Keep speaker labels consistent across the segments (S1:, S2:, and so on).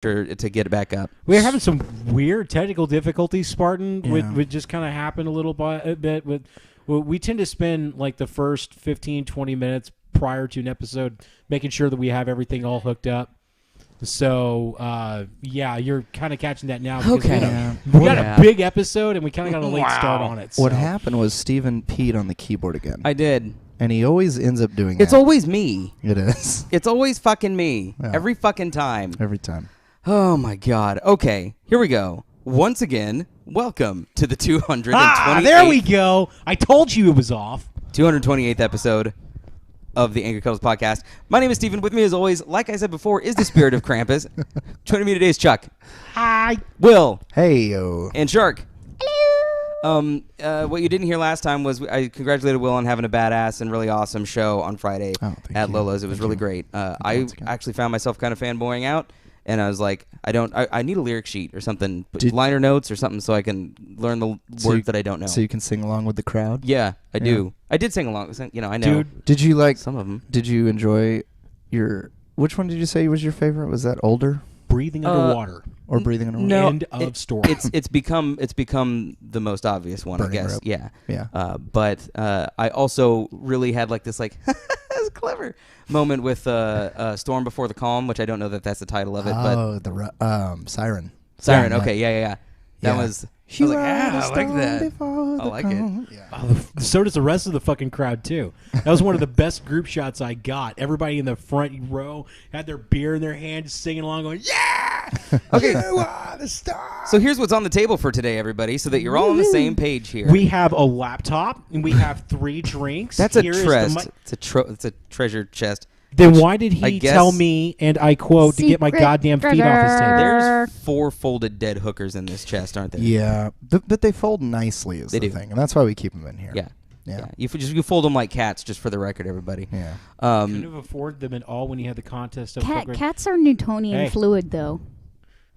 S1: to get it back up.
S2: We're having some weird technical difficulties, Spartan, with just kind of happened a bit with. Well, we tend to spend like the first 15, 20 minutes prior to an episode making sure that we have everything all hooked up. So, you're kind of catching that now.
S1: Okay.
S2: We got a big episode, and we kind of got a late start on it. So.
S3: What happened was Steven peed on the keyboard again.
S1: I did.
S3: And he always ends up doing
S1: It's
S3: that.
S1: always me.
S3: It is.
S1: It's always fucking me.
S3: Yeah.
S1: Every fucking time.
S3: Every time.
S1: Oh, my God. Okay, here we go. Once again, welcome to the 228th.
S2: There we go. I told you it was off.
S1: 228th episode of the Angry Cuddles podcast. My name is Steven. With me, as always, like I said before, is the spirit of Krampus. Joining me today is Chuck.
S2: Hi.
S1: Will.
S3: Hey, yo.
S1: And Shark. Hello. What you didn't hear last time was I congratulated Will on having a badass and really awesome show on Friday at Lolo's. It was really great. I actually found myself kind of fanboying out. And I was like, I need a lyric sheet or something, liner notes or something, so I can learn the words that I don't know.
S3: So you can sing along with the crowd?
S1: Yeah, I do. I did sing along. You know, I know.
S3: Dude, did you like
S1: some of them?
S3: Did you enjoy which one did you say was your favorite? Was that Older?
S2: Breathing Underwater.
S3: Or Breathing Underwater?
S1: No,
S2: End of story.
S1: It's become the most obvious one,
S3: Burning
S1: I guess.
S3: Rope.
S1: Yeah. But I also really had like this that's clever moment with Storm Before the Calm, which I don't know that that's the title of it.
S3: Oh, the Siren.
S1: Siren. Okay. Yeah. That was. I was like,
S3: I
S1: like that. I like it.
S3: Yeah.
S2: Oh, so does the rest of the fucking crowd, too. That was one of the best group shots I got. Everybody in the front row had their beer in their hand, singing along, going, yeah!
S1: Okay.
S2: You are the star!
S1: So here's what's on the table for today, everybody, so that you're all on the same page here.
S2: We have a laptop, and we have 3 drinks.
S1: That's a
S2: Here is
S1: chest. It's a treasure chest.
S2: Then why did he tell me, and I quote, to get my goddamn feet off his table?
S1: There's 4 folded dead hookers in this chest, aren't there?
S3: Yeah, but they fold nicely is the thing, and that's why we keep them in here.
S1: Yeah. You fold them like cats, just for the record, everybody.
S3: Yeah.
S2: Couldn't have afforded them at all when you had the contest of
S4: Cats are Newtonian fluid, though.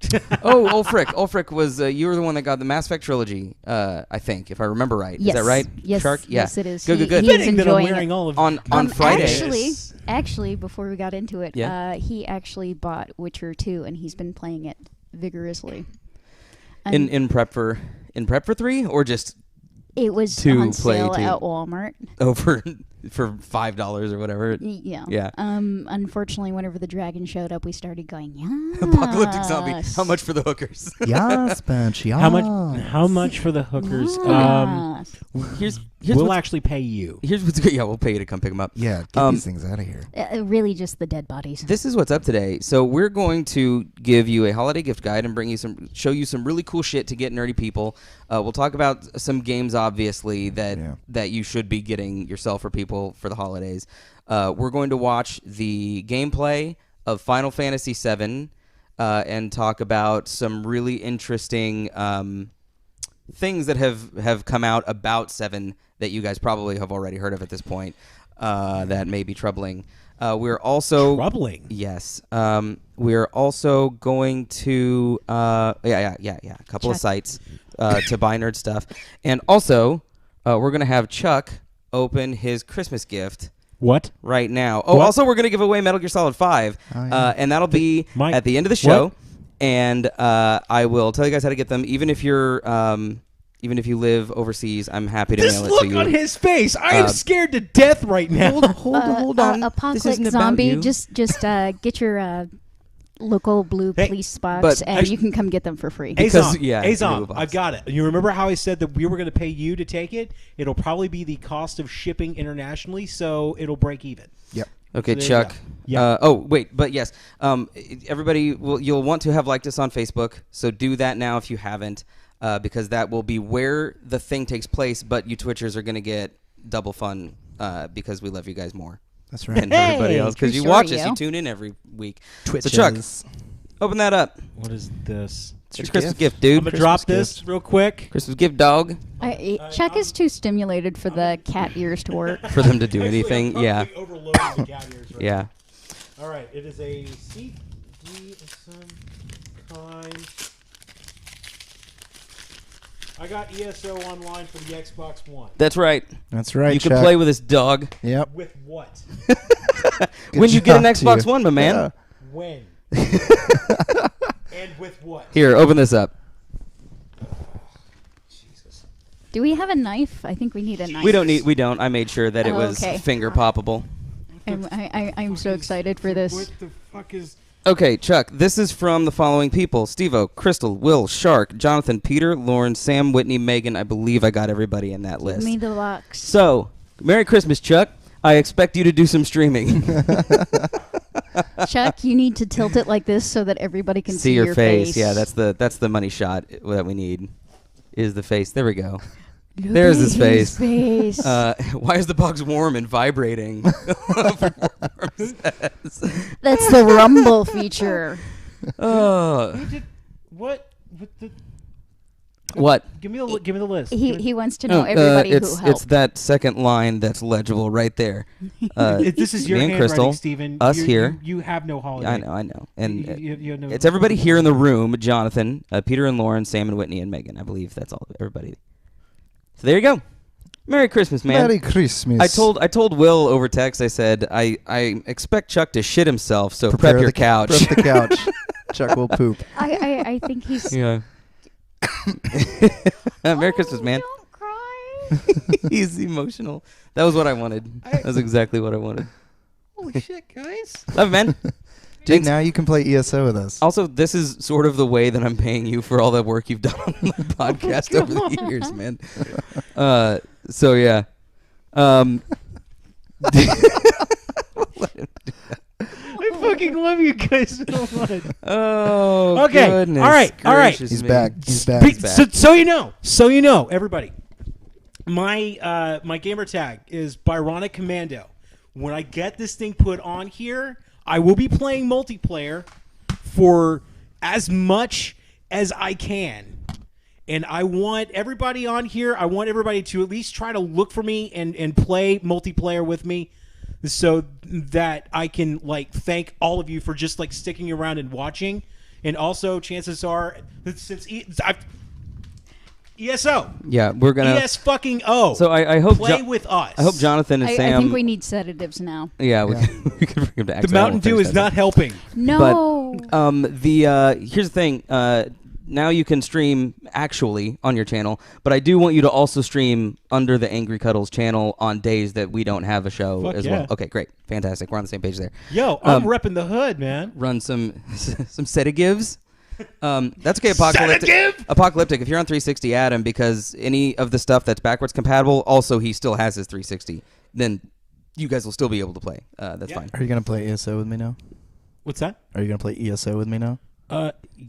S1: Ulfric was you were the one that got the Mass Effect trilogy, I think, if I remember right.
S4: Yes.
S1: Is that right?
S4: Yes.
S1: Shark? Yeah.
S4: Yes, it is.
S1: Good.
S4: He's enjoying it.
S2: all of
S1: on Friday.
S4: Actually, before we got into it,
S1: Yeah.
S4: he actually bought Witcher 2, and he's been playing it vigorously.
S1: In prep for 3, or just
S4: it was
S1: to
S4: on
S1: play
S4: sale
S1: to-
S4: at Walmart.
S1: for $5 or whatever.
S4: Yeah. Unfortunately, whenever the dragon showed up, we started going, yeah.
S1: Apocalyptic zombie. How much for the hookers?
S3: Yes, bench. Yes.
S2: How much for the hookers?
S4: Yes.
S2: We'll actually pay you.
S1: Here's what's good. Yeah, we'll pay you to come pick them up.
S3: Yeah, get these things out of here.
S4: Really, just the dead bodies.
S1: This is what's up today. So we're going to give you a holiday gift guide and show you some really cool shit to get nerdy people. We'll talk about some games, obviously, that you should be getting yourself or people for the holidays. We're going to watch the gameplay of Final Fantasy VII and talk about some really interesting things that have come out about 7 that you guys probably have already heard of at this point that may be troubling. We're also
S2: troubling.
S1: Yes. We're also going to a couple of sites to buy nerd stuff, and also we're going to have Chuck open his Christmas gift.
S2: What?
S1: Right now. Oh, also we're going to give away Metal Gear Solid 5, and that'll be at the end of the show.
S2: What?
S1: And I will tell you guys how to get them, even if you live overseas. I'm happy to mail it to you.
S2: This look on his face. I am scared to death right now.
S1: Hold on.
S4: Apocalyptic zombie, just get your local blue police box, and you can come get them for free.
S2: Azom, I've got it. You remember how I said that we were going to pay you to take it? It'll probably be the cost of shipping internationally, so it'll break even.
S3: Yep.
S1: Okay,
S2: So
S1: Chuck.
S2: Yeah.
S1: Yes. Everybody, you'll want to have liked us on Facebook, so do that now if you haven't, because that will be where the thing takes place, but you Twitchers are going to get double fun because we love you guys more.
S3: That's right.
S1: And everybody else, because you watch us, you tune in every week.
S3: Twitches.
S1: So, Chuck, open that up.
S2: What is this?
S1: It's your Christmas gift, dude.
S2: I'm going to drop this real quick.
S1: Christmas gift, dog.
S4: Chuck is too stimulated for the cat ears to work.
S1: For them to do anything, yeah.
S2: Overloading the cat ears right
S1: Yeah.
S2: All right, it is a CD of some kind. I got ESO online for the Xbox One.
S1: That's right.
S3: That's right.
S1: You can play with this dog.
S3: Yep.
S2: With what?
S1: When you get an Xbox One, my man.
S2: When? With what?
S1: Here, open this up.
S2: Jesus.
S4: Do we have a knife? I think we need a knife.
S1: We don't. I made sure that it was finger poppable.
S4: I'm so excited for this.
S2: What the fuck is...
S1: Okay, Chuck, this is from the following people. Steve-O, Crystal, Will, Shark, Jonathan, Peter, Lauren, Sam, Whitney, Megan. I believe I got everybody in that list.
S4: Give me the box.
S1: So, Merry Christmas, Chuck. I expect you to do some streaming.
S4: Chuck, you need to tilt it like this so that everybody can see
S1: your face. Yeah, that's the money shot that we need. Is the face. There we go. There's his face. Why is the box warm and vibrating?
S4: That's the rumble feature.
S2: What?
S1: What?
S2: Give me the list.
S4: He wants to know everybody who helped.
S1: It's that second line that's legible right there.
S2: This is your
S1: me and
S2: handwriting,
S1: Crystal,
S2: Stephen.
S1: us here.
S2: You have no holiday.
S1: I know. And
S2: you no
S1: it's everybody here in the room. Jonathan, Peter and Lauren, Sam and Whitney and Megan. I believe that's all. Everybody. So there you go. Merry Christmas, man.
S3: Merry Christmas.
S1: I told Will over text. I said I expect Chuck to shit himself. So prep your couch.
S3: Prep the couch. Chuck will poop.
S4: I think he's.
S1: Yeah. Merry Christmas, man.
S4: Don't cry.
S1: He's emotional. That was what I wanted. That was exactly what I wanted.
S2: Holy shit, guys.
S1: Love it, man.
S3: Dude, now you can play ESO with us.
S1: Also, this is sort of the way that I'm paying you for all the work you've done on the podcast over the years, man. So, yeah.
S2: I fucking love you guys so much.
S1: Oh,
S2: okay.
S1: Goodness
S2: all right.
S3: He's back. He's back.
S2: So you know, everybody. My gamer tag is Byronic Commando. When I get this thing put on here, I will be playing multiplayer for as much as I can. And I want everybody on here, I want everybody to at least try to look for me and play multiplayer with me so that I can thank all of you for just sticking around and watching. And also, chances are, since ESO.
S1: Yeah, we're gonna
S2: ES-fucking-O.
S1: So I hope
S2: play with us.
S1: I hope Jonathan and Sam.
S4: I think we need sedatives now.
S1: Yeah, we can bring him to.
S2: The Mountain Dew is not helping.
S4: No.
S1: But here's the thing. Now you can stream actually on your channel, but I do want you to also stream under the Angry Cuddles channel on days that we don't have a show as well. Okay, great, fantastic. We're on the same page there.
S2: Yo, I'm repping the hood, man.
S1: Run some sedatives. That's okay, Apocalyptic. If you're on 360, add him, because any of the stuff that's backwards compatible, also he still has his 360. Then you guys will still be able to play. That's fine.
S3: Are you gonna play ESO with me now?
S2: What's that?
S3: Are you gonna play ESO with me now?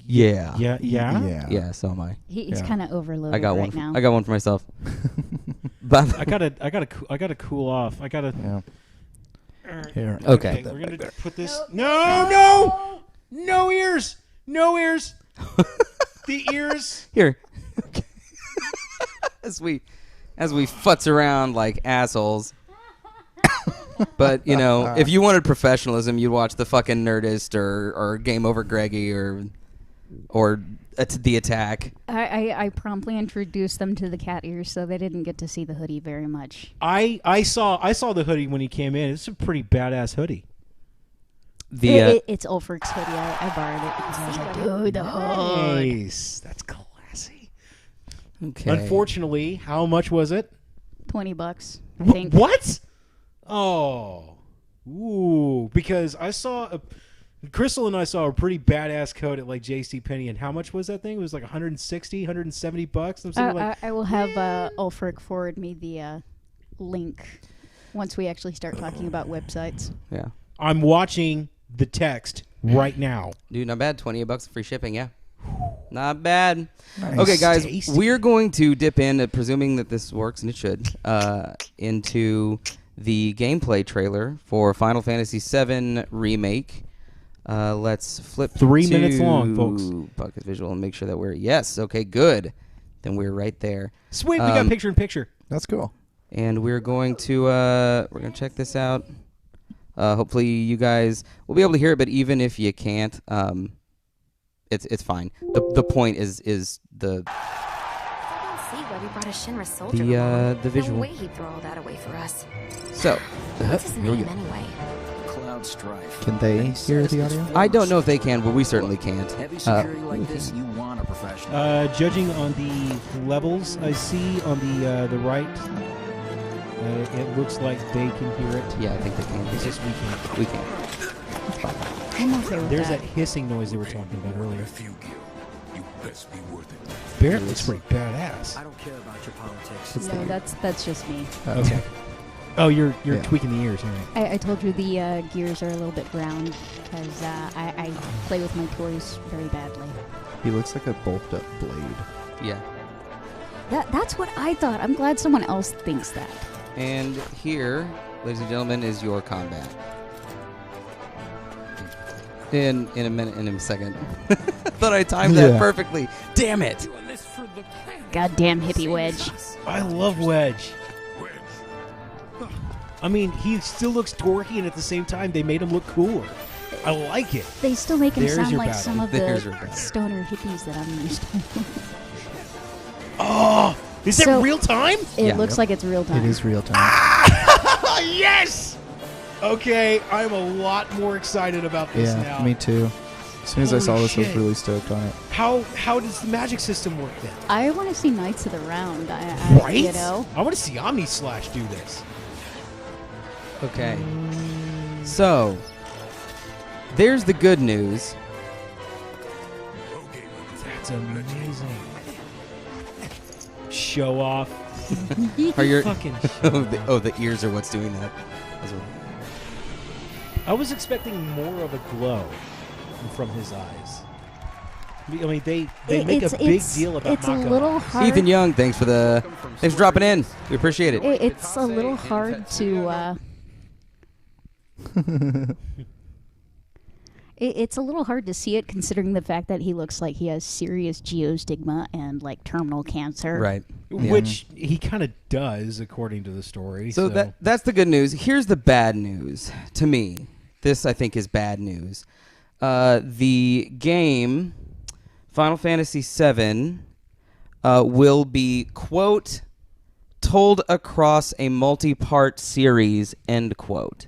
S1: Yeah.
S2: Yeah.
S1: So am I.
S4: He's kind of overloaded
S1: I got
S4: right
S1: one.
S4: now.
S1: I got one for myself. But
S2: I gotta cool off.
S3: Yeah. Here.
S1: Okay.
S2: We're gonna put this. No ears. No ears. The ears.
S1: Here. as we futz around like assholes. But, if you wanted professionalism, you'd watch the fucking Nerdist or Game Over Greggy or The Attack.
S4: I promptly introduced them to the cat ears, so they didn't get to see the hoodie very much.
S2: I saw the hoodie when he came in. It's a pretty badass hoodie.
S4: It's Ulfric's hoodie. I borrowed it because I was like, dude, the hood.
S2: Nice. That's classy.
S1: Okay.
S2: Unfortunately, how much was it?
S4: $20, I think.
S2: What? Oh. Ooh. Because Crystal and I saw a pretty badass coat at JCPenney, and how much was that thing? It was like $160, $170.
S4: I will have Ulfric forward me the link once we actually start talking about websites.
S1: Yeah.
S2: I'm watching the text right now.
S1: Dude, not bad. $28 free shipping, yeah. Not bad.
S3: Nice.
S1: Okay, guys,
S2: Tasty.
S1: we're going to dip in, presuming that this works, and it should, into the gameplay trailer for Final Fantasy VII Remake. Let's flip
S2: 3 minutes long, folks.
S1: Podcast visual and make sure that we're... Yes, okay, good. Then we're right there.
S2: Sweet, we got picture-in-picture.
S3: That's cool.
S1: And we're going to check this out. Hopefully you guys will be able to hear it, but even if you can't, it's fine. The point is the visual.
S5: No way he'd throw all that away for us.
S1: So
S5: What's his
S1: here we
S5: name
S1: go.
S5: anyway?
S6: Cloud
S5: on strife.
S3: Can they hear the audio?
S1: I don't know if they can, but we certainly can't.
S5: Heavy security like this, you want a professional.
S2: Judging on the levels I see on the right, it looks like they can hear it.
S1: Yeah, I think they can.
S2: It's just we can't.
S1: We can.
S4: I'm okay with
S2: There's
S4: that.
S2: that hissing noise they were talking about earlier.
S6: If you give, you best be worth it.
S2: Barrett looks pretty badass.
S5: I don't care about your politics.
S4: No, that's just me.
S2: Okay. Oh, you're
S3: Yeah.
S2: tweaking the ears, right?
S4: I told you the gears are a little bit brown because I play with my toys very badly.
S3: He looks like a bulked up blade.
S1: Yeah.
S4: That's what I thought. I'm glad someone else thinks that.
S1: And here, ladies and gentlemen, is your combat. In a minute, in a second. Thought I timed that perfectly. Damn it!
S4: Goddamn hippie Wedge.
S2: I love Wedge. I mean, he still looks dorky, and at the same time, they made him look cooler. I like it.
S4: They still make him
S2: There's
S4: sound
S2: your
S4: like
S2: battle.
S4: some of
S1: There's your
S4: the
S1: battle.
S4: stoner hippies that I'm used to.
S2: Oh, is
S4: So-
S2: that real time?
S4: It
S1: Yeah.
S4: looks like it's real time.
S3: It is real time.
S2: Yes! Okay, I'm a lot more excited about this now.
S3: Yeah, me too. As soon as I saw
S2: Holy
S3: this, I was
S2: shit.
S3: really stoked on it.
S2: How does the magic system work then?
S4: I want to see Knights of the Round.
S2: Right?
S4: You know?
S2: I want to see Omni Slash do this.
S1: Okay. So, there's the good news.
S2: That's amazing. Show off.
S1: Are your
S2: Fucking
S1: the ears are what's doing that. That's what-
S2: I was expecting more of a glow from his eyes. I mean, they make a big deal about
S4: It's a
S2: Mako.
S4: little hard.
S1: Ethan Young, thanks for dropping in. We appreciate it.
S4: It's a little hard to. It's a little hard to see it, considering the fact that he looks like he has serious geostigma and like terminal cancer.
S1: Right. Yeah.
S2: Which he kind of does, according to the story.
S1: So that's the good news. Here's the bad news to me. This, I think, is bad news. The game, Final Fantasy VII, will be, quote, told across a multi-part series, end quote.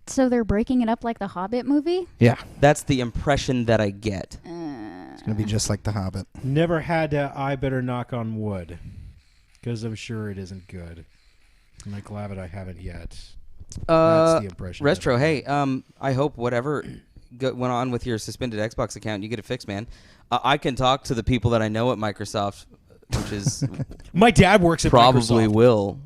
S4: So they're breaking it up like the Hobbit movie?
S3: Yeah.
S1: That's the impression that I get.
S3: It's going to be just like The Hobbit.
S2: Never had I better knock on wood, because I'm sure it isn't good. I'm glad that I haven't yet. That's the impression.
S1: Restro, hey, I hope whatever went on with your suspended Xbox account, you get it fixed, man. I can talk to the people that I know at Microsoft, which is
S2: My dad works at
S1: probably
S2: Microsoft.
S1: Will.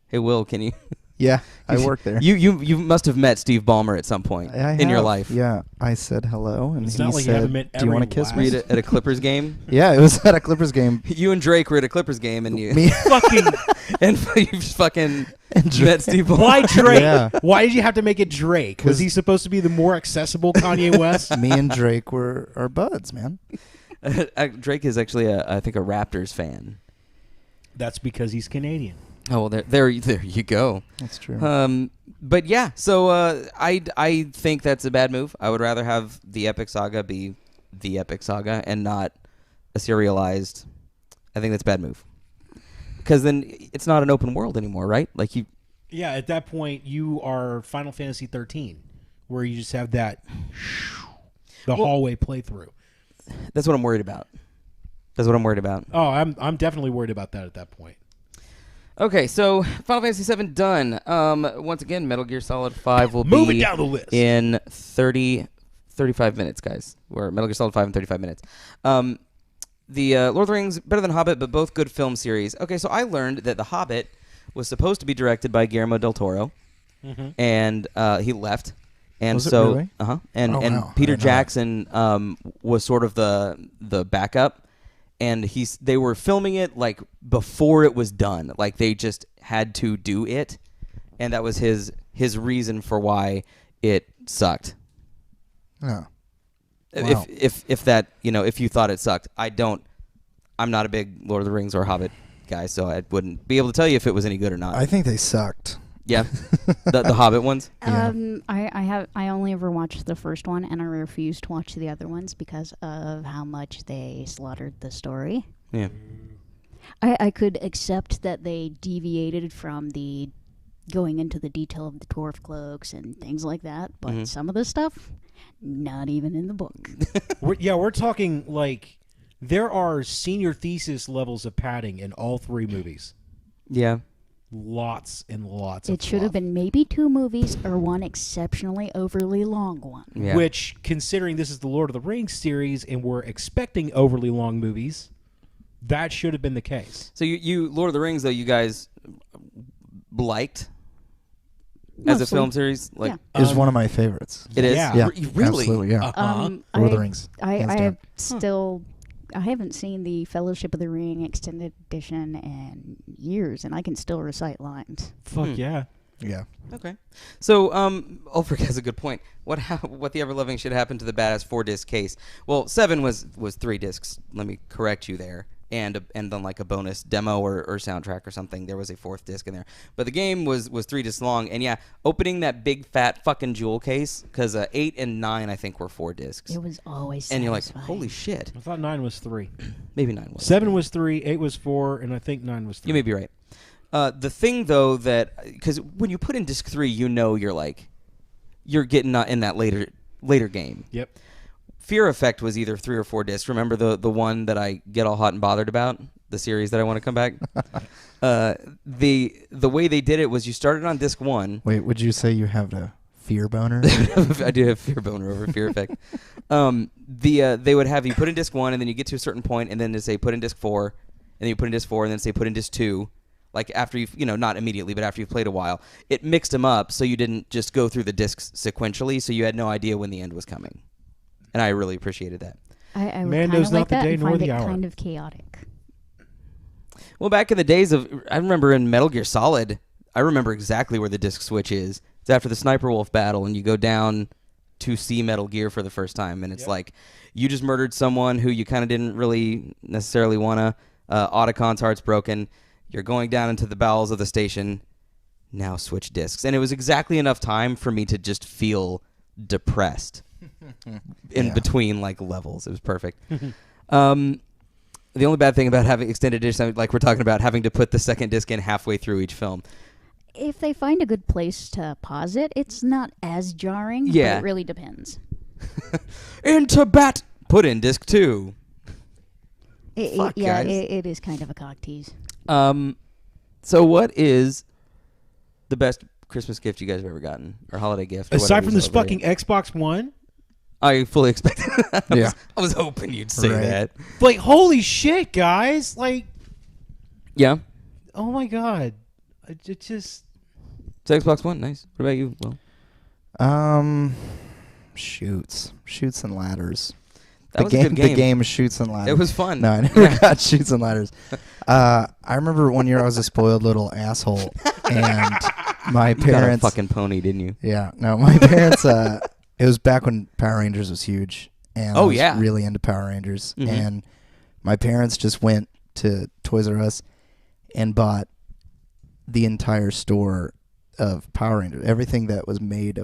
S1: Hey, Will, can you?
S3: Yeah, I work there.
S1: You must have met Steve Ballmer at some point in your
S3: have.
S1: life.
S3: Yeah, I said hello, and
S2: It's
S3: he
S2: not like you
S3: said,
S2: haven't met
S3: "Do you want to
S2: every
S3: kiss
S1: Were
S3: me?"
S1: you at a Clippers game?
S3: Yeah, it was at a Clippers game.
S1: You and Drake were at a Clippers game, and you
S3: Me
S2: Fucking
S1: and you just fucking
S3: and Drake.
S1: met Steve Ballmer.
S2: why Drake?
S3: Yeah.
S2: Why did you have to make it Drake? Was he supposed to be the more accessible Kanye West?
S3: Me and Drake were our buds, man.
S1: Drake is actually, I think, a Raptors fan.
S2: That's because he's Canadian.
S1: Oh well, there you go.
S3: That's true.
S1: But yeah, so I think that's a bad move. I would rather have the Epic Saga be the Epic Saga and not a serialized. I think that's a bad move because then it's not an open world anymore, right? Like you.
S2: Yeah, at that point you are Final Fantasy 13, where you just have that hallway playthrough.
S1: That's what I'm worried about.
S2: Oh, I'm definitely worried about that at that point.
S1: Okay, so Final Fantasy VII done. Once again, Metal Gear Solid 5 will
S2: Moving
S1: be
S2: down the list
S1: in 35 minutes, guys. Or Metal Gear Solid 5 in 35 minutes. The Lord of the Rings, better than Hobbit, but both good film series. Okay, so I learned that The Hobbit was supposed to be directed by Guillermo del Toro, and he left. And
S3: Was it
S1: so,
S3: really?
S1: and
S3: Oh, wow. I
S1: Peter
S3: didn't know that.
S1: Jackson was sort of the backup. And they were filming it like before it was done. Like they just had to do it, and that was his reason for why it sucked.
S3: Oh. Wow.
S1: If that, if you thought it sucked, I'm not a big Lord of the Rings or Hobbit guy, so I wouldn't be able to tell you if it was any good or not.
S3: I think they sucked.
S1: Yeah, the Hobbit ones.
S3: Yeah.
S4: I only ever watched the first one, and I refused to watch the other ones because of how much they slaughtered the story.
S1: Yeah.
S4: I could accept that they deviated from the going into the detail of the dwarf cloaks and things like that. But some of the stuff, not even in the book.
S2: We're talking like there are senior thesis levels of padding in all 3 movies.
S1: Yeah.
S2: Lots and lots
S4: It should have been maybe 2 movies or one exceptionally overly long one.
S1: Yeah.
S2: Which, considering this is the Lord of the Rings series and we're expecting overly long movies, that should have been the case.
S1: So you Lord of the Rings, though, you guys liked as a film series? Like,
S3: It was one of my favorites.
S1: It is?
S2: Yeah.
S1: Really?
S3: Absolutely, yeah. Lord of the Rings.
S4: I haven't seen the Fellowship of the Ring extended edition in years, and I can still recite lines.
S2: Fuck yeah.
S3: Yeah.
S1: Okay. So, Ulfric has a good point. What the ever-loving shit happened to the badass 4-disc case? Well, 7 was 3 discs. Let me correct you there. And then like a bonus demo or soundtrack or something. There was a 4th disc in there. But the game was 3 discs long. And yeah, opening that big fat fucking jewel case, because 8 and 9 I think were 4 discs.
S4: It was always
S1: and you're like,
S4: satisfying.
S1: holy shit.
S2: I thought 9 was 3.
S1: Maybe 9 was.
S2: 7 was 3, 8 was 4, and I think 9 was 3.
S1: You may be right. The thing though that, because when you put in disc 3, you know you're getting in that later game.
S2: Yep.
S1: Fear Effect was either 3 or 4 discs. Remember the one that I get all hot and bothered about? The series that I want to come back? The way they did it was you started on disc 1.
S3: Wait, would you say you have a fear boner?
S1: I do have fear boner over Fear Effect. They would have you put in disc 1, and then you get to a certain point, and then they say put in disc 4, and then you put in disc 4, and then say put in disc 2. Like after you've, not immediately, but after you've played a while. It mixed them up so you didn't just go through the discs sequentially, so you had no idea when the end was coming. And I really appreciated that.
S4: I would
S2: Man
S4: kind
S2: knows
S4: of
S2: not
S4: like
S2: the
S4: that
S2: day
S4: and
S2: nor
S4: find
S2: the
S4: it
S2: hour.
S4: kind of chaotic.
S1: Well, back in the days I remember in Metal Gear Solid, I remember exactly where the disc switch is. It's after the Sniper Wolf battle, and you go down to see Metal Gear for the first time, and it's like you just murdered someone who you kind of didn't really necessarily want to. Otacon's heart's broken. You're going down into the bowels of the station. Now switch discs. And it was exactly enough time for me to just feel depressed in between like levels. It was perfect. The only bad thing about having extended discs, like we're talking about, having to put the second disc in halfway through each film.
S4: If they find a good place to pause it, it's not as jarring,
S1: Yeah.
S4: but it really depends.
S1: Into bat! Put in disc 2. Fuck, guys.
S4: It is kind of a cock tease.
S1: So what is the best Christmas gift you guys have ever gotten, or holiday gift?
S2: Aside from this fucking Xbox One?
S1: I fully expected that.
S3: Yeah.
S1: I was hoping you'd say
S3: Right.
S1: that.
S2: Like, holy shit, guys. Like,
S1: Yeah.
S2: oh my God. It just...
S1: It's Xbox One. Nice. What about you, Will?
S3: Shoots and ladders.
S1: That was a good game.
S3: The game Shoots and Ladders.
S1: It was fun.
S3: No, I never got Shoots and Ladders. I remember one year I was a spoiled little asshole, and my
S1: You got a
S3: parents
S1: fucking pony, didn't you?
S3: Yeah, no, my parents. It was back when Power Rangers was huge, and I was really into Power Rangers.
S1: Mm-hmm.
S3: And my parents just went to Toys R Us and bought the entire store of Power Rangers, everything that was made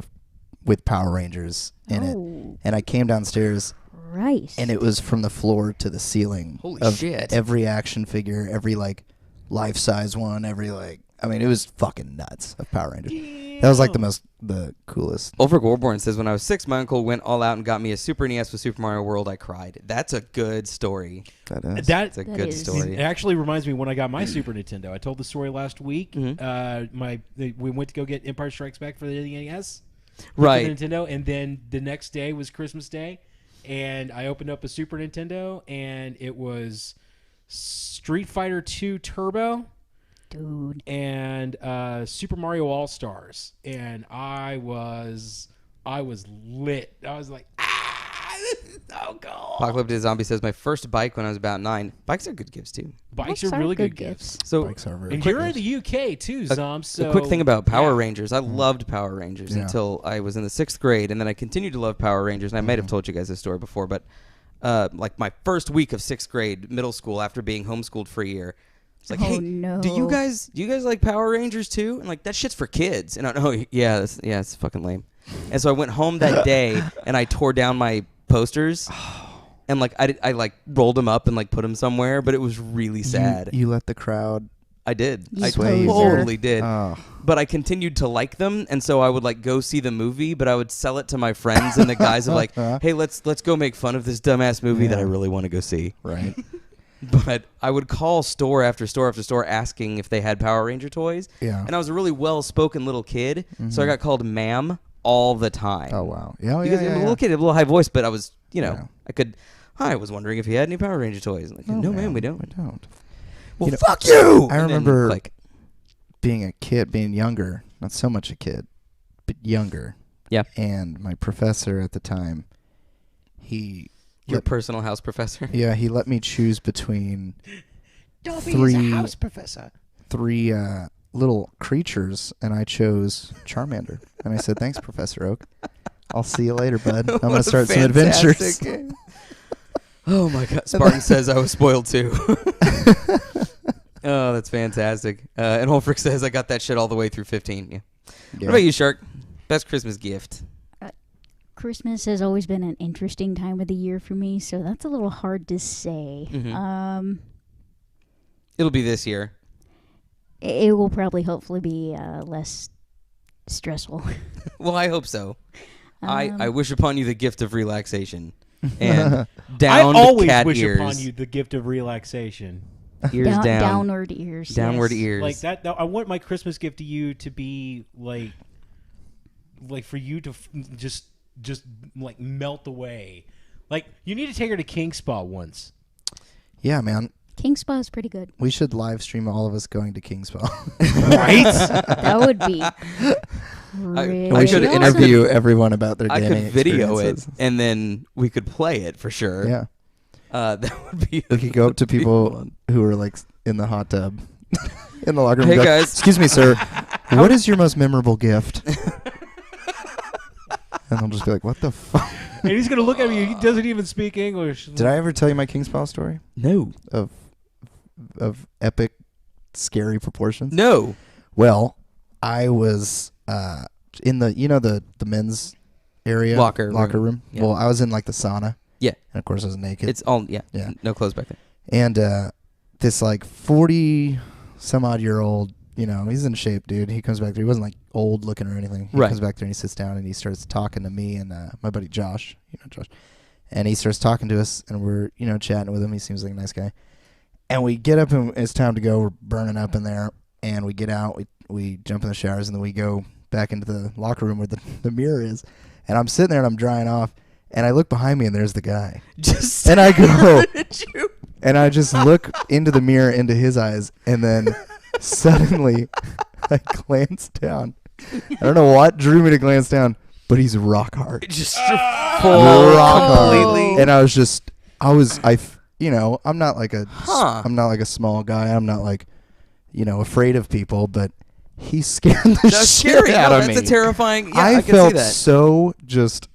S3: with Power Rangers in it. And I came downstairs.
S4: Right.
S3: And it was from the floor to the ceiling.
S1: Holy
S3: of
S1: shit.
S3: Every action figure, every life-size one, it was fucking nuts of Power Rangers. Damn. That was the coolest.
S1: Ulfric Warborn says, when I was 6, my uncle went all out and got me a Super NES with Super Mario World. I cried. That's a good story.
S3: That is.
S1: That's a good story.
S2: It actually reminds me when I got my Super Nintendo. I told the story last week.
S1: Mm-hmm.
S2: We went to go get Empire Strikes Back for the NES.
S1: Right.
S2: For the Nintendo, and then the next day was Christmas Day. And I opened up a Super Nintendo, and it was Street Fighter 2 Turbo,
S4: dude,
S2: and Super Mario All Stars, and I was lit. I was like, this is so cool.
S1: Apocalyptic Zombie says, my first bike when I was about 9. Bikes are good gifts too.
S2: Bikes are really good gifts.
S1: So,
S3: Bikes are very
S2: and
S3: good
S2: you're in
S3: gifts.
S2: the UK too, Zom. So
S1: a quick thing about Power Rangers. I loved Power Rangers until I was in the 6th grade, and then I continued to love Power Rangers. And I might have told you guys this story before, but like my first week of 6th grade, middle school, after being homeschooled for a year, it's like, hey,
S4: no.
S1: do you guys like Power Rangers too? And like, that shit's for kids. And it's fucking lame. And so I went home that day and I tore down my posters. And like I rolled them up and like put them somewhere, but it was really sad.
S3: You let the crowd
S1: I did.
S4: You
S1: I
S4: poser.
S1: totally did.
S3: Oh.
S1: But I continued to like them, and so I would like go see the movie, but I would sell it to my friends in the guise of like, hey, let's go make fun of this dumbass movie that I really want to go see.
S3: Right.
S1: But I would call store after store after store asking if they had Power Ranger toys.
S3: Yeah.
S1: And I was a really well-spoken little kid, so I got called ma'am all the time.
S3: Oh, wow. Yeah,
S1: Because I'm a little kid, a little high voice, but I was,
S3: Yeah.
S1: I was wondering if he had any Power Ranger toys. Like, no, man, we don't.
S3: We don't.
S1: Well, fuck you!
S3: I
S1: And then,
S3: remember
S1: like,
S3: being a kid, being younger, not so much a kid, but younger.
S1: Yeah.
S3: And my professor at the time,
S1: your personal house professor.
S3: he let me choose between
S2: professor.
S3: three little creatures, and I chose Charmander. And I said, "Thanks, Professor Oak. I'll see you later, bud. I'm gonna start some adventures."
S1: Oh my God! Spartan says I was spoiled too. Oh, that's fantastic. And Holfrick says I got that shit all the way through 15. Yeah. What about you, Shark? Best Christmas gift?
S4: Christmas has always been an interesting time of the year for me, so that's a little hard to say.
S1: Mm-hmm. It'll be this year.
S4: It will probably, hopefully, be less stressful.
S1: Well, I hope so. I wish upon you the gift of relaxation and down
S2: I always
S1: cat
S2: wish
S1: ears.
S2: upon you the gift of relaxation.
S1: Ears down.
S4: Downward ears.
S1: Downward
S4: yes.
S1: ears.
S2: Like that. I want my Christmas gift to you to be like for you to just like melt away. Like you need to take her to King Spa once.
S3: Yeah, man.
S4: King Spa is pretty good.
S3: We should live stream all of us going to King Spa.
S2: Right?
S4: That would be really
S3: We should
S4: awesome.
S3: interview everyone about their
S1: I
S3: dating
S1: could video it,
S3: experiences.
S1: and then we could play it for sure.
S3: Yeah.
S1: That would be.
S3: We could go up to people who are like in the hot tub in the locker room.
S1: Hey,
S3: and be like,
S1: guys.
S3: Excuse me, sir. What is your most memorable gift? And I'll just be like, what the fuck?
S2: And he's gonna look at me. He doesn't even speak English.
S3: Did I ever tell you my King Spa story?
S1: No.
S3: Of epic, scary proportions?
S1: No.
S3: Well, I was in the, the men's area.
S1: Locker
S3: room.
S1: Yeah.
S3: Well, I was in like the sauna.
S1: Yeah.
S3: And of course I was naked.
S1: It's all, yeah.
S3: Yeah.
S1: No clothes back there.
S3: And this like 40 some odd year old, he's in shape, dude. He comes back there. He wasn't like old looking or anything. He comes back there and he sits down and he starts talking to me and my buddy Josh, Josh. And he starts talking to us and we're, chatting with him. He seems like a nice guy. And we get up and it's time to go. We're burning up in there. And we get out. We jump in the showers and then we go back into the locker room where the mirror is. And I'm sitting there and I'm drying off. And I look behind me and there's the guy. And I go, and I just look into the mirror, into his eyes, and then suddenly I glance down. I don't know what drew me to glance down, but he's rock hard.
S1: Just full
S3: rock
S1: completely.
S3: hard. And I'm not like a small guy. I'm not like, afraid of people, but he scared the
S1: That's
S3: shit
S1: scary.
S3: out
S1: No,
S3: of
S1: that's
S3: me.
S1: a terrifying. Yeah,
S3: I
S1: I can
S3: felt
S1: see that.
S3: so just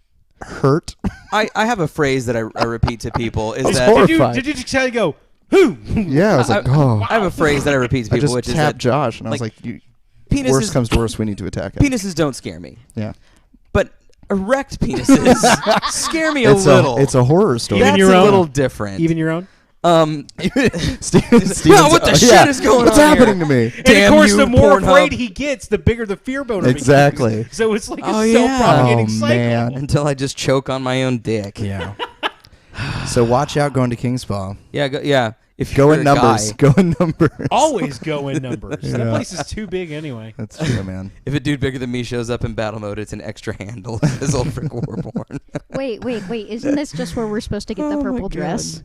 S3: hurt.
S1: I have a phrase that I repeat to people is
S3: It's
S1: that
S3: horrible.
S2: Did you just kind of go, who?
S3: Yeah, I was like, oh.
S1: I have a phrase that I repeat to
S3: I
S1: people,
S3: just
S1: which is
S3: tapped
S1: that
S3: Josh, and I was
S1: like,
S3: like,
S1: penises,
S3: worst comes to worst, we need to attack him.
S1: penises don't scare me,
S3: Yeah.
S1: but erect penises scare me a little.
S3: It's a horror story.
S1: That's
S2: your
S1: a
S2: own?
S1: little different.
S2: Even your own?
S3: Steven's,
S1: what the shit is going
S3: What's
S1: on
S3: happening
S1: here?
S3: to me?
S2: And
S1: Damn
S2: of course,
S1: you,
S2: the more
S1: Pornhub.
S2: afraid he gets, the bigger the fear boner
S3: Exactly.
S2: becomes. So it's like a
S1: Oh, yeah.
S2: self-propagating
S3: Oh,
S2: cycle.
S3: man.
S1: Until I just choke on my own dick.
S3: Yeah. So watch out going to King Spa.
S1: Yeah. If
S3: Go
S1: you're
S3: in
S1: a
S3: numbers.
S1: guy,
S3: Go in numbers.
S2: Always go in numbers. That
S3: Yeah.
S2: place is too big anyway.
S3: That's true, man.
S1: if a dude bigger than me shows up in battle mode, it's an extra handle. As old Frick Warborn.
S4: Wait. Isn't this just where we're supposed to get the
S1: Oh, my
S4: purple
S1: God.
S4: dress?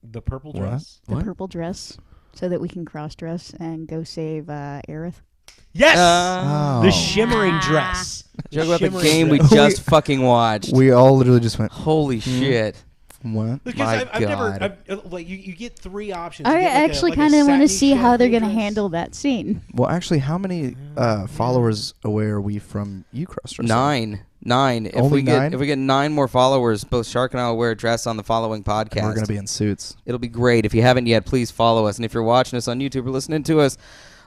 S2: The purple
S3: What?
S2: dress.
S4: The
S1: What?
S4: purple dress, so that we can cross-dress and go save Aerith.
S2: Yes!
S3: Oh.
S2: The shimmering dress.
S1: Joke about the
S2: shimmering
S1: game we
S2: dress.
S1: just fucking watched.
S3: We all literally just went,
S1: Holy shit.
S3: what?
S2: Because
S1: My
S2: I've never,
S1: God.
S2: like you get three options. You
S4: I
S2: get like
S4: actually
S2: a
S4: kind of want to
S2: satiny
S4: see how they're
S2: shampoo
S4: going to
S2: dress.
S4: handle that scene.
S3: Well, actually, how many followers away are we from you cross-dressing?
S1: 9. If
S3: Only
S1: we get
S3: 9?
S1: if we get 9 more followers, both Shark and I will wear a dress on the following podcast.
S3: And we're going to be in suits.
S1: It'll be great. If you haven't yet, please follow us. And if you're watching us on YouTube or listening to us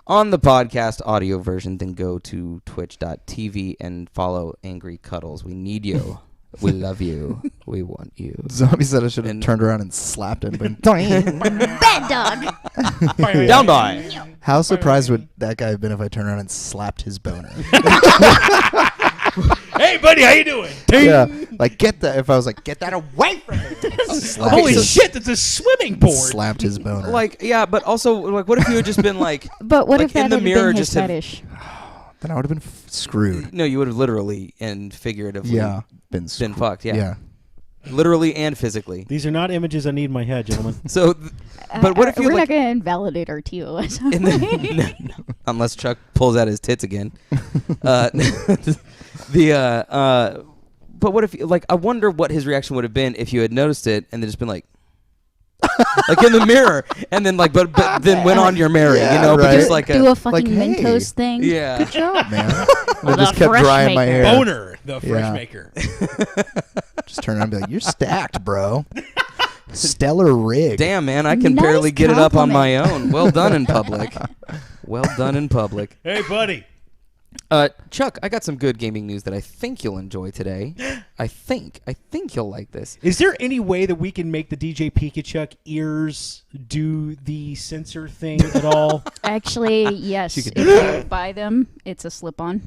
S1: on the podcast audio version, then go to twitch.tv and follow Angry Cuddles. We need you. We love you. We want you.
S3: Zombie said I should have turned around and slapped him. But
S4: Bad dog.
S1: Down by.
S3: how surprised would that guy have been if I turned around and slapped his boner?
S2: Hey, buddy, how you doing?
S3: Yeah, like get that. If I was like, get that away from me. Slapped
S2: Holy
S3: his-
S2: shit, that's a swimming board.
S3: Slapped his boner.
S1: Like, yeah, but also, like, what if you had just been like,
S4: But what
S1: like,
S4: if that
S1: in the
S4: had
S1: mirror
S4: been his
S1: just have-
S4: fetish?
S3: then I would have been screwed.
S1: no, you would have literally and figuratively
S3: Yeah, been
S1: fucked. Yeah.
S3: Yeah.
S1: Literally and physically.
S2: These are not images I need in my head, gentlemen.
S1: So, but what if you
S4: we're
S1: like
S4: not going to invalidate our TOS.
S1: in the, no, unless Chuck pulls out his tits again. But what if like I wonder what his reaction would have been if you had noticed it and then just been like like in the mirror and then like but then went on your merry,
S3: Yeah,
S1: you know,
S3: right.
S1: but just like
S4: Do
S1: a
S4: a fucking
S3: like, hey.
S4: Mentos thing.
S1: yeah.
S3: Good job, man.
S4: Well,
S3: I just
S4: the
S3: kept
S4: fresh
S3: drying my
S4: maker.
S3: hair.
S2: Boner, the fresh
S3: Yeah.
S2: maker.
S3: Just turn around and be like, you're stacked, bro. Stellar rig.
S1: Damn, man, I can
S4: Nice
S1: barely get it up on my
S4: compliment.
S1: own. Well done in public. Well done in public.
S2: Hey, buddy.
S1: Chuck, I got some good gaming news that I think you'll enjoy today. I think you'll like this.
S2: Is there any way that we can make the DJ Pikachu ears do the sensor thing at all?
S4: Actually, yes.
S1: She could
S4: If
S1: do
S4: you buy them, it's a slip-on.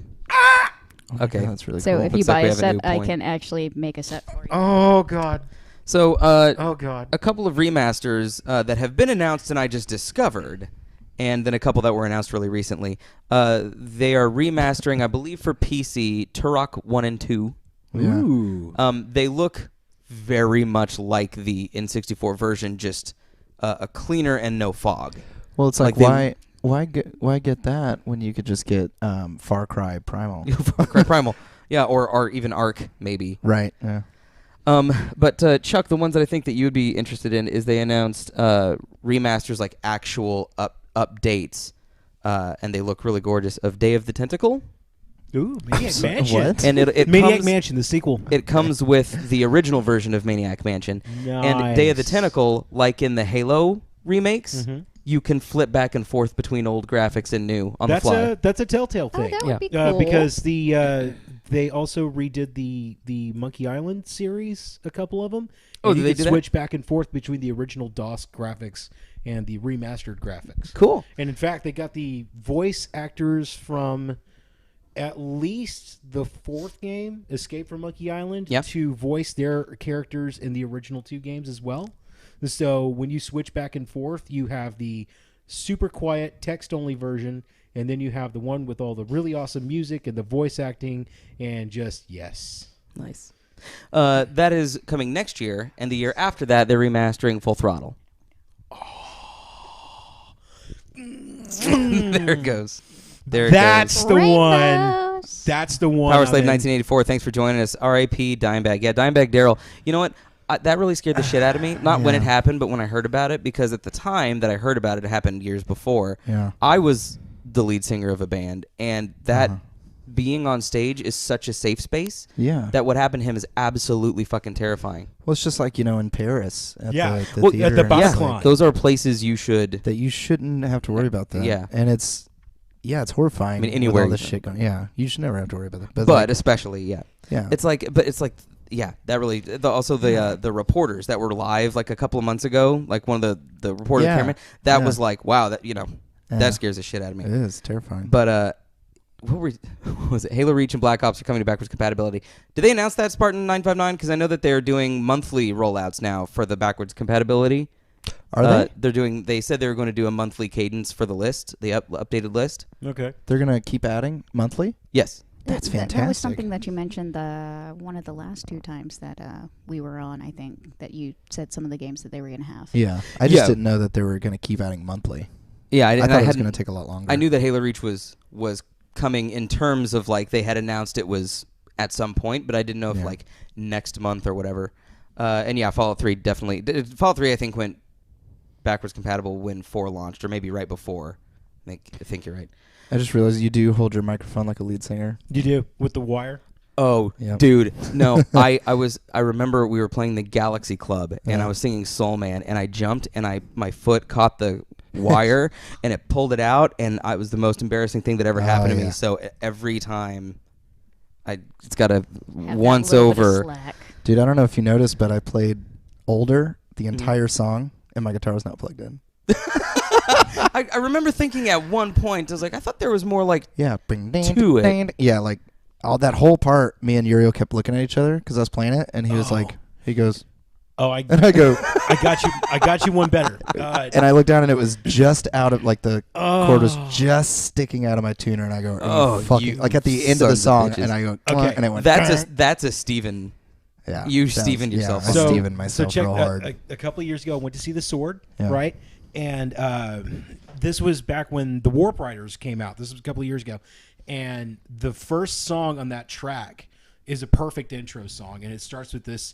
S1: Okay.
S3: Yeah, that's really
S4: So
S3: cool.
S4: if you
S1: Looks like
S4: buy
S1: we
S4: a
S1: have a
S4: set,
S1: new
S4: I
S1: point.
S4: can actually make a set for you.
S2: Oh, God.
S1: So,
S2: Oh, God.
S1: a couple of remasters that have been announced and I just discovered, and then a couple that were announced really recently. They are remastering, I believe, for PC, Turok 1 and 2.
S3: Yeah.
S2: Ooh.
S1: They look very much like the N64 version, just a cleaner and no fog.
S3: Well, it's like,
S1: Like
S3: why get that when you could just get Far Cry Primal?
S1: Far Cry Primal. Yeah, or even Arc, maybe.
S3: Right. Yeah.
S1: But Chuck, the ones that I think that you would be interested in is they announced remasters, like actual updates, and they look really gorgeous, of Day of the Tentacle.
S2: Ooh, Maniac Mansion.
S3: What?
S1: And it
S2: Maniac
S1: comes,
S2: Mansion, the sequel.
S1: It comes with the original version of Maniac Mansion. And Day of the
S2: Nice.
S1: Tentacle, like in the Halo remakes,
S2: Mhm.
S1: you can flip back and forth between old graphics and new on the fly.
S2: That's a Telltale
S4: Oh,
S2: thing.
S4: that
S1: Yeah.
S4: would be cool.
S2: Because they also redid the Monkey Island series, a couple of them.
S1: Oh,
S2: and
S1: did
S2: you
S1: they
S2: could
S1: do that?
S2: switch back and forth between the original DOS graphics and the remastered graphics.
S1: Cool.
S2: And in fact, they got the voice actors from at least the fourth game, Escape from Monkey Island,
S1: Yep.
S2: to voice their characters in the original two games as well. So when you switch back and forth, you have the super quiet text-only version, and then you have the one with all the really awesome music and the voice acting, and just yes.
S1: Nice. That is coming next year, and the year after that, they're remastering Full Throttle. There it goes. There it
S2: That's
S1: goes.
S2: the one.
S4: Rainbows.
S2: That's the one.
S1: Power Slave
S2: I'm in.
S1: 1984. Thanks for joining us. R.I.P. Dimebag. Yeah, Dimebag Daryl. You know what? That really scared the shit out of me. Not when
S3: Yeah.
S1: it happened, but when I heard about it, because at the time that I heard about it, it happened years before.
S3: Yeah.
S1: I was the lead singer of a band, and that being on stage is such a safe space.
S3: Yeah.
S1: That what happened to him is absolutely fucking terrifying.
S3: Well, it's just like, in Paris at
S2: Yeah.
S3: the
S2: Well, at
S3: theater.
S2: the
S3: and
S2: Bataclan.
S3: it's
S2: Yeah.
S3: like
S1: Those are places you should.
S3: that you shouldn't have to worry about that.
S1: Yeah.
S3: And it's horrifying.
S1: I mean,
S3: with
S1: anywhere
S3: all
S1: you
S3: this
S1: go.
S3: shit going. Yeah. You should never have to worry about that.
S1: But
S3: like,
S1: especially, yeah.
S3: yeah.
S1: It's like that really. Also, the reporters that were live like a couple of months ago, like one of the reporter
S3: Yeah.
S1: cameraman, that
S3: Yeah.
S1: was like, wow, that
S3: Yeah.
S1: that scares the shit out of me.
S3: It is terrifying.
S1: But what was it? Halo Reach and Black Ops are coming to backwards compatibility. Did they announce that, Spartan 959? Because I know that they're doing monthly rollouts now for the backwards compatibility.
S3: Are they?
S1: They're doing. They said they were going to do a monthly cadence for the list, the updated list.
S2: Okay.
S3: They're gonna keep adding monthly.
S1: Yes.
S3: That's
S4: That was
S3: fantastic.
S4: something that you mentioned one of the last two times that we were on, I think, that you said some of the games that they were going to have.
S3: Yeah. I just
S1: Yeah.
S3: didn't know that they were gonna keep adding monthly.
S1: Yeah,
S3: I thought it was
S1: hadn't-
S3: gonna take a lot longer.
S1: I knew that Halo Reach was coming in terms of like they had announced it was at some point, but I didn't know if
S3: Yeah.
S1: like next month or whatever. And yeah, Fallout 3 definitely. Fallout 3 I think went backwards compatible when 4 launched, or maybe right before. I think you're right.
S3: I just realized you do hold your microphone like a lead singer.
S2: You do with the wire.
S1: Oh,
S3: Yep.
S1: dude, no! I remember we were playing the Galaxy Club, and
S3: Yeah.
S1: I was singing Soul Man, and I jumped, and my foot caught the wire, and it pulled it out, and it was the most embarrassing thing that ever happened to me.
S3: yeah.
S1: So every time it's got a
S4: Have
S1: once
S4: that little bit of
S1: over.
S4: slack.
S3: Dude, I don't know if you noticed, but I played Older the entire song, and my guitar was not plugged in.
S1: I remember thinking at one point, I was like, I thought there was more like
S3: Yeah,
S1: to it.
S3: Yeah, like all that whole part. Me and Uriel kept looking at each other because I was playing it, and he was like, he goes,
S2: Oh,
S3: and I go,
S2: I got you one better.
S3: and I looked down, and it was just out of like the chord was just sticking out of my tuner, and I go,
S1: Oh,
S3: fucking,
S1: you
S3: like at the end of the
S1: sons of
S3: song,
S1: bitches.
S3: and I go,
S2: Okay.
S3: and it went.
S1: That's a Steven.
S3: Yeah,
S1: You
S3: that was-
S1: Stevened yourself.
S3: Yeah, I
S2: So-
S3: Stevened myself
S2: check,
S3: real hard.
S2: A couple of years ago, I went to see The Sword,
S3: Yeah.
S2: right? And this was back when the Warp Riders came out. This was a couple of years ago. And the first song on that track is a perfect intro song. And it starts with this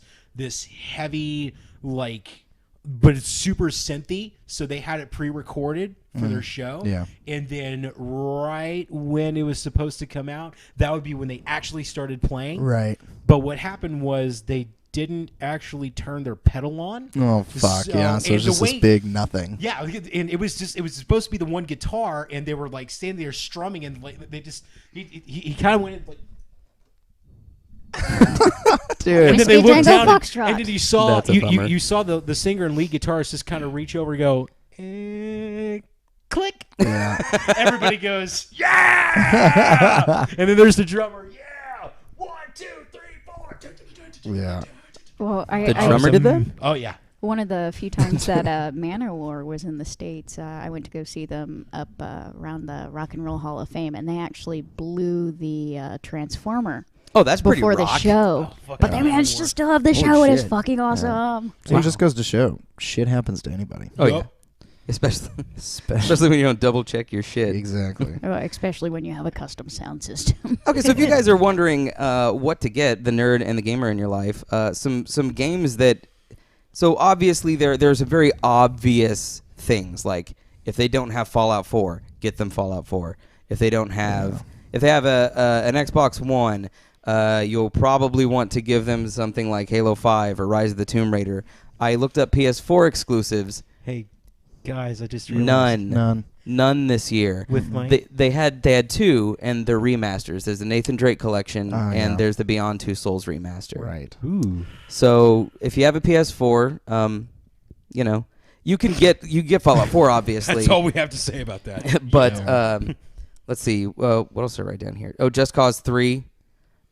S2: heavy, like, but it's super synthy. So they had it pre-recorded for their show.
S3: Yeah.
S2: And then right when it was supposed to come out, that would be when they actually started playing.
S3: Right.
S2: But what happened was they didn't actually turn their pedal on.
S3: Oh fuck yeah! So
S2: and
S3: it's just
S2: the
S3: this
S2: way-
S3: big nothing.
S2: Yeah, and it was supposed to be the one guitar, and they were like standing there strumming, and like they just he kind of went in, like,
S3: Dude.
S2: and then they
S4: Whiskey
S2: looked
S4: Tango
S2: down,
S4: Foxtrot.
S2: and then you saw
S1: That's a bummer.
S2: you saw the singer and lead guitarist just kind of reach over and go, click.
S3: Yeah.
S2: Everybody goes, yeah, and then there's the drummer, yeah, 1, 2, 3, 4.
S3: Yeah.
S4: Well,
S1: The drummer did that?
S2: Oh yeah.
S4: One of the few times that Manowar was in the States, I went to go see them up around the Rock and Roll Hall of Fame, and they actually blew the Transformer
S1: Oh, that's pretty
S4: before the
S1: rock.
S4: show. But they managed to still have the
S3: Holy
S4: show. It is
S3: shit.
S4: fucking awesome.
S3: So it just goes to show, shit happens to anybody.
S1: Oh
S2: Yup.
S1: yeah. Especially when you don't double check your shit.
S3: Exactly.
S4: Especially when you have a custom sound system.
S1: Okay, so if you guys are wondering what to get, the nerd and the gamer in your life, some games that. So obviously there's a very obvious things like if they don't have Fallout 4, get them Fallout 4. If they don't have, if they have an Xbox One, you'll probably want to give them something like Halo 5 or Rise of the Tomb Raider. I looked up PS4 exclusives.
S2: Hey, guys, I just realized
S1: None this year.
S2: with my
S1: They had two, and they're remasters. There's the Nathan Drake collection, and
S3: yeah.
S1: there's the Beyond Two Souls remaster.
S3: Right.
S2: ooh.
S1: So if you have a PS4, you know you get Fallout 4, obviously.
S2: That's all we have to say about that.
S1: But let's see. What else did I write down here? Oh, Just Cause 3.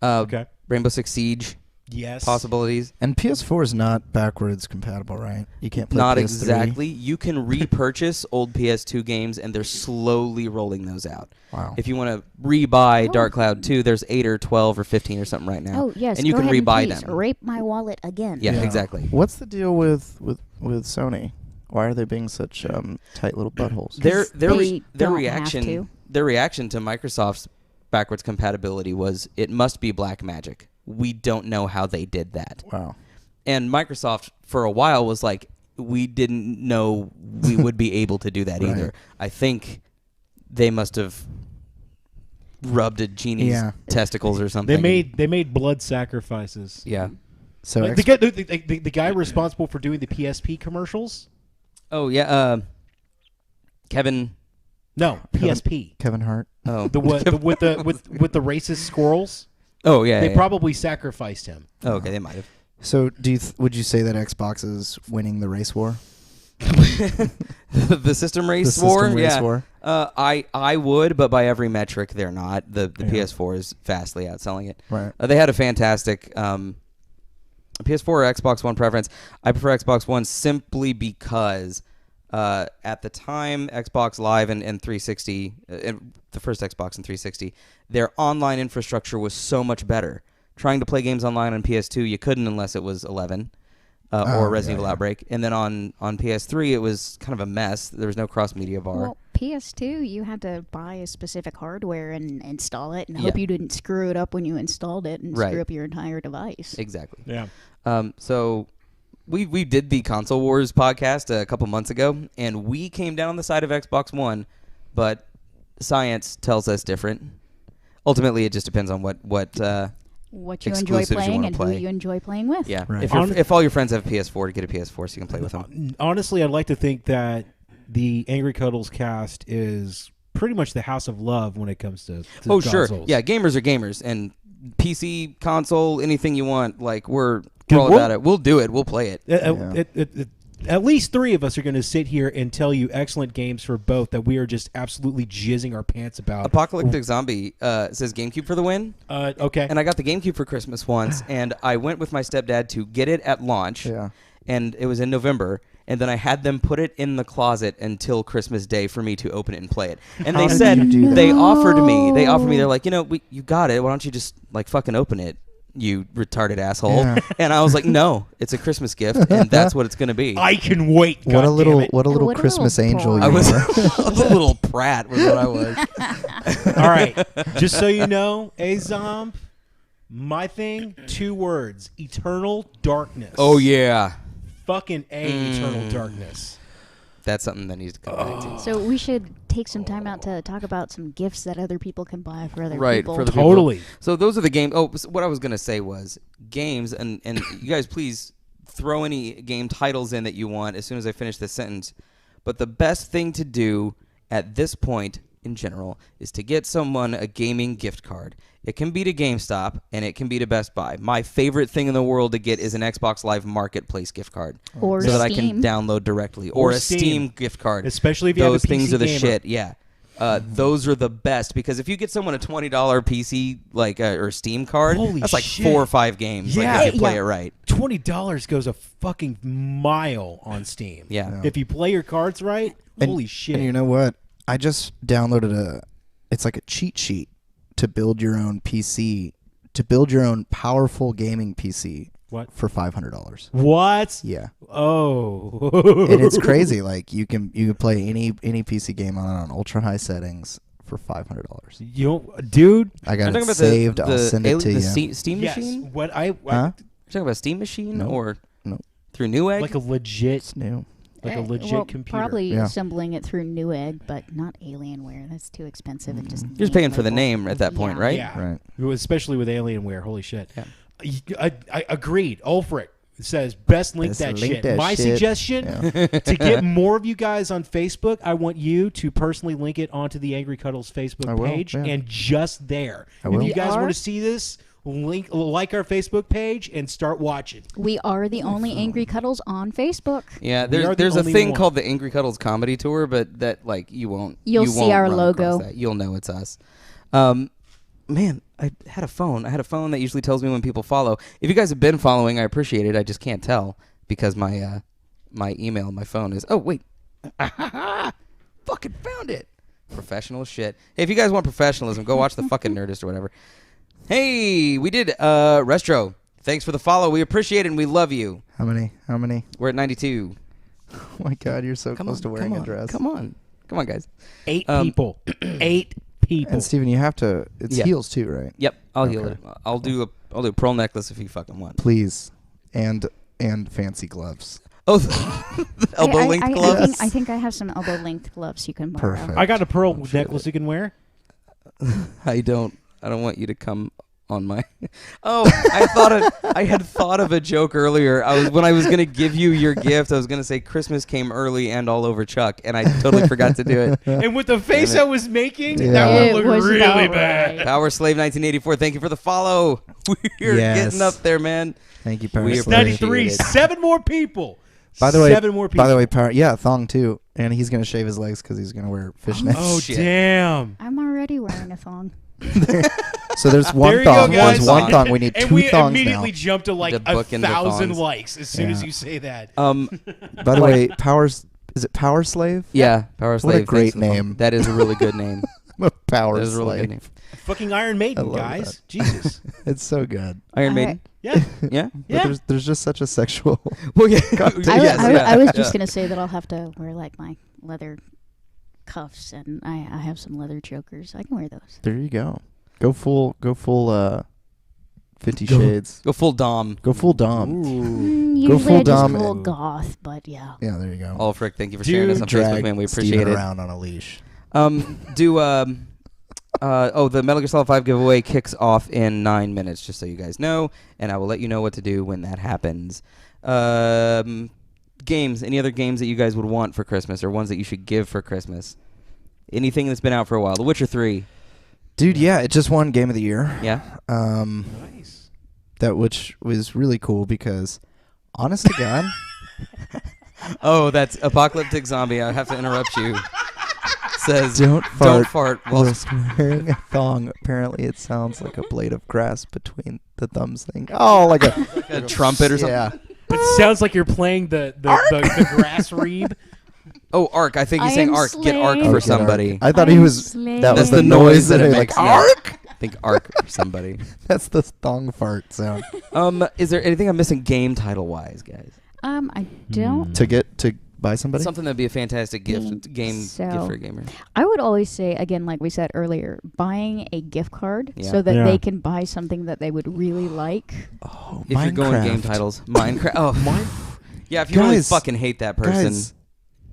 S2: Okay.
S1: Rainbow Six Siege
S2: Yes.
S1: possibilities.
S3: And PS4 is not backwards compatible, right? You can't play
S1: Not
S3: PS3.
S1: exactly. You can repurchase old PS2 games, and they're slowly rolling those out.
S3: Wow.
S1: If you want to rebuy
S4: Oh.
S1: Dark Cloud 2, there's 8 or 12 or 15 or something right now.
S4: Oh, yes.
S1: And you
S4: go
S1: can
S4: ahead
S1: rebuy
S4: and please
S1: them.
S4: rape my wallet again.
S1: Yeah, exactly.
S3: What's the deal with Sony? Why are they being such tight little buttholes?
S1: Their
S4: they don't
S1: reaction
S4: have to.
S1: their reaction to Microsoft's backwards compatibility was it must be black magic. We don't know how they did that.
S3: Wow.
S1: And Microsoft for a while was like, we didn't know we would be able to do that
S3: Right.
S1: either. I think they must have rubbed a genie's testicles or something.
S2: They made blood sacrifices.
S1: Yeah.
S3: So
S2: The guy responsible for doing the PSP commercials?
S1: Oh yeah. Kevin.
S2: No, PSP.
S3: Kevin Hart.
S1: Oh.
S2: With the racist squirrels?
S1: Oh yeah.
S2: They
S1: yeah.
S2: probably sacrificed him.
S1: Oh, okay, they might have.
S3: So would you say that Xbox is winning the race war?
S1: The system race
S3: The
S1: war.
S3: system race
S1: Yeah.
S3: war?
S1: I would, but by every metric, they're not. The PS4 is vastly outselling it.
S3: Right.
S1: They had a fantastic PS4 or Xbox One preference. I prefer Xbox One simply because at the time Xbox Live and 360, the first Xbox and 360, their online infrastructure was so much better. Trying to play games online on PS2, you couldn't unless it was 11 or Resident Evil Outbreak. And then on PS3, it was kind of a mess. There was no cross-media bar.
S4: Well, PS2, you had to buy a specific hardware and install it and hope you didn't screw it up when you installed it and screw up your entire device.
S1: Exactly.
S2: Yeah.
S1: So we did the Console Wars podcast a couple months ago, and we came down on the side of Xbox One, but science tells us different. Ultimately, it just depends on what
S4: you enjoy
S1: exclusives you
S4: playing
S1: wanna
S4: and
S1: play.
S4: who you enjoy playing with.
S1: Yeah.
S3: Right.
S1: If all your friends have a PS4, get a PS4 so you can play with them.
S2: Honestly, I'd like to think that the Angry Cuddles cast is pretty much the house of love when it comes to
S1: Oh, sure.
S2: consoles.
S1: Yeah, gamers are gamers, and PC, console, anything you want. Like we're all about it. We'll do it. We'll play it.
S2: At least 3 of us are going to sit here and tell you excellent games for both that we are just absolutely jizzing our pants about.
S1: Apocalyptic Zombie says GameCube for the win.
S2: Okay.
S1: And I got the GameCube for Christmas once, and I went with my stepdad to get it at launch.
S3: Yeah.
S1: And it was in November. And then I had them put it in the closet until Christmas Day for me to open it and play it. And they said they offered me. They're like, you got it. Why don't you just like fucking open it? You retarded asshole. Yeah. And I was like, no, it's a Christmas gift, and that's what it's going to be.
S2: I can wait.
S3: What a little Christmas angel you
S1: I was a little prat was what I was.
S2: All right. Just so you know, Azomb, my thing, 2 words, Eternal Darkness.
S1: Oh, yeah.
S2: Fucking Eternal Darkness.
S1: That's something that needs to come back to.
S4: So we should take some time out to talk about some gifts that other people can buy for other people.
S1: Right, for the
S2: totally.
S1: People. So those are the games. Oh, so what I was going to say was games, and you guys please throw any game titles in that you want as soon as I finish this sentence. But the best thing to do at this point in general is to get someone a gaming gift card. It can be to GameStop, and it can be to Best Buy. My favorite thing in the world to get is an Xbox Live Marketplace gift card.
S4: Or
S1: so that I
S4: Steam.
S1: can download directly. Or a Steam gift card.
S2: Especially if you have a PC
S1: Those things are the
S2: gamer.
S1: shit, yeah. Those are the best, because if you get someone a $20 PC or Steam card,
S2: Holy
S1: that's like
S2: shit.
S1: 4 or 5 games if you play it right.
S2: $20 goes a fucking mile on Steam.
S1: Yeah.
S2: If you play your cards right, holy shit.
S3: And you know what? I just downloaded it's like a cheat sheet to build your own PC, to build your own powerful gaming PC.
S2: What?
S3: For $500.
S2: What?
S3: Yeah.
S2: Oh.
S3: And it's crazy. Like you can play any PC game on ultra high settings for $500.
S2: Dude.
S3: I got
S1: talking
S3: it
S1: about
S3: saved. I'll send it to you.
S1: Steam
S2: Yes.
S1: machine?
S2: What
S3: Huh?
S1: You're talking about Steam machine or through Newegg?
S2: like a legit,
S3: It's new.
S2: like a legit
S4: well,
S2: computer.
S4: Probably
S3: Yeah.
S4: assembling it through Newegg, but not Alienware. That's too expensive. And just
S1: You're just paying for the name at that point, right?
S2: Yeah.
S3: Right.
S2: Especially with Alienware. Holy shit.
S1: Yeah.
S2: I agreed. Ulfric says best link
S3: Best
S2: that
S3: link
S2: shit.
S3: that
S2: My
S3: shit.
S2: suggestion to get more of you guys on Facebook, I want you to personally link it onto the Angry Cuddles Facebook
S3: I will,
S2: page,
S3: yeah.
S2: and just there.
S3: I will.
S2: If you guys
S4: We
S2: want
S4: are?
S2: to see this, like our Facebook page and start watching.
S4: We are the only Angry Cuddles on Facebook.
S1: Yeah,
S2: We are the
S1: there's a
S2: only
S1: thing
S2: one.
S1: called the Angry Cuddles Comedy Tour, but that you won't.
S4: You'll
S1: you
S4: see
S1: won't
S4: our
S1: run
S4: logo.
S1: across that. You'll know it's us. Man, I had a phone. I had a phone that usually tells me when people follow. If you guys have been following, I appreciate it. I just can't tell because my email, my phone is. Oh wait, fucking found it. Professional shit. Hey, if you guys want professionalism, go watch the fucking Nerdist or whatever. Hey, we did Restro. Thanks for the follow. We appreciate it and we love you.
S3: How many?
S1: We're at 92.
S3: Oh my God, you're so close to wearing a dress.
S1: Come on, guys.
S2: 8 people. 8 people.
S3: And Steven, you have to. It's
S1: Yeah.
S3: heels too, right?
S1: Yep, I'll heal
S3: Okay.
S1: it. I'll do a pearl necklace if you fucking want.
S3: Please, and fancy gloves.
S1: Oh, elbow length gloves.
S4: I think I have some elbow length gloves you can borrow.
S3: Perfect.
S2: I got a pearl necklace you can wear.
S1: I don't want you to come on my. Oh, I had thought of a joke earlier. When I was gonna give you your gift, I was gonna say Christmas came early and all over Chuck, and I totally forgot to do it.
S2: And with the face I was making,
S3: Yeah.
S2: that
S4: It
S2: would
S4: was
S2: look really
S4: about
S2: bad.
S4: right.
S1: Power Slave 1984. Thank you for the follow. We're
S3: Yes.
S1: getting up there, man.
S3: Thank you,
S1: We
S3: Power
S2: It's
S3: Slave.
S2: 93.
S1: Appreciate it.
S2: 7 more people.
S3: By the way,
S2: 7 more people.
S3: By the way, Power. Yeah, thong too, and he's gonna shave his legs because he's gonna wear fishnets.
S2: Oh,
S1: Shit.
S2: damn.
S4: I'm already wearing a thong.
S3: So there's
S2: There
S3: one
S2: you go,
S3: thong.
S2: guys.
S3: There's one thong. We need
S2: And
S3: 2
S2: we
S3: thongs
S2: immediately jumped to like
S1: To book into
S2: 1,000
S1: thongs.
S2: likes as soon as
S3: Yeah.
S2: you say that.
S3: now. By the way, is it Power Slave?
S1: Yeah, Power Slave.
S3: What a great
S1: thanks for the follow.
S3: name.
S1: That is a really good name.
S3: I'm a Power
S1: That is a really good
S3: Slave.
S1: name.
S2: Fucking Iron Maiden,
S3: I love
S2: guys. Jesus.
S3: It's so good.
S1: Iron
S4: All
S1: Maiden.
S2: Yeah.
S1: Yeah.
S2: Yeah.
S3: But there's just such a sexual.
S1: Well, yeah.
S3: Yes,
S4: I was just gonna say that I'll have to wear like my leather cuffs, and I have some leather chokers. I can wear those.
S3: There you go. Go full. 50 Shades.
S1: Go full Dom.
S3: Go full Dom.
S4: Usually
S3: Go full
S4: I just
S3: Dom
S4: full
S3: and-
S4: goth, but yeah.
S3: Yeah, there you go.
S1: Ulfric, thank you for sharing us on Facebook,
S3: Drag
S1: man. We
S3: Steven
S1: appreciate it.
S3: around on a leash.
S1: The Metal Gear Solid 5 giveaway kicks off in 9 minutes, just so you guys know, and I will let you know what to do when that happens. Games, any other games that you guys would want for Christmas or ones that you should give for Christmas? Anything that's been out for a while. The Witcher 3.
S3: Dude, yeah, it just won Game of the Year.
S1: Yeah.
S2: Nice.
S3: Which was really cool because, honest to God,
S1: Oh, that's Apocalyptic Zombie. I have to interrupt you. Says,
S3: don't fart
S1: while
S3: whilst wearing a thong. Apparently, it sounds like a blade of grass between the thumbs thing. Oh, like
S1: a trumpet or something.
S3: Yeah.
S2: It sounds like you're playing the grass reeb.
S1: Oh, Ark. I think he's saying Ark. Get Ark
S3: Oh,
S1: for
S3: get
S1: somebody.
S3: Ark. I thought he was. That was the noise that it
S1: makes.
S3: like Ark.
S1: I think Ark for somebody.
S3: That's the thong fart sound.
S1: Is there anything I'm missing game title wise, guys?
S4: I don't.
S3: To buy somebody.
S1: Something that'd be a fantastic gift gift for a gamer.
S4: I would always say, again, like we said earlier, buying a gift card
S1: Yeah.
S4: so that
S2: Yeah.
S4: they can buy something that they would really like.
S3: Oh,
S1: If you're going game titles, Minecraft. Oh, yeah. If you really
S3: Guys,
S1: fucking hate that person,
S3: Guys,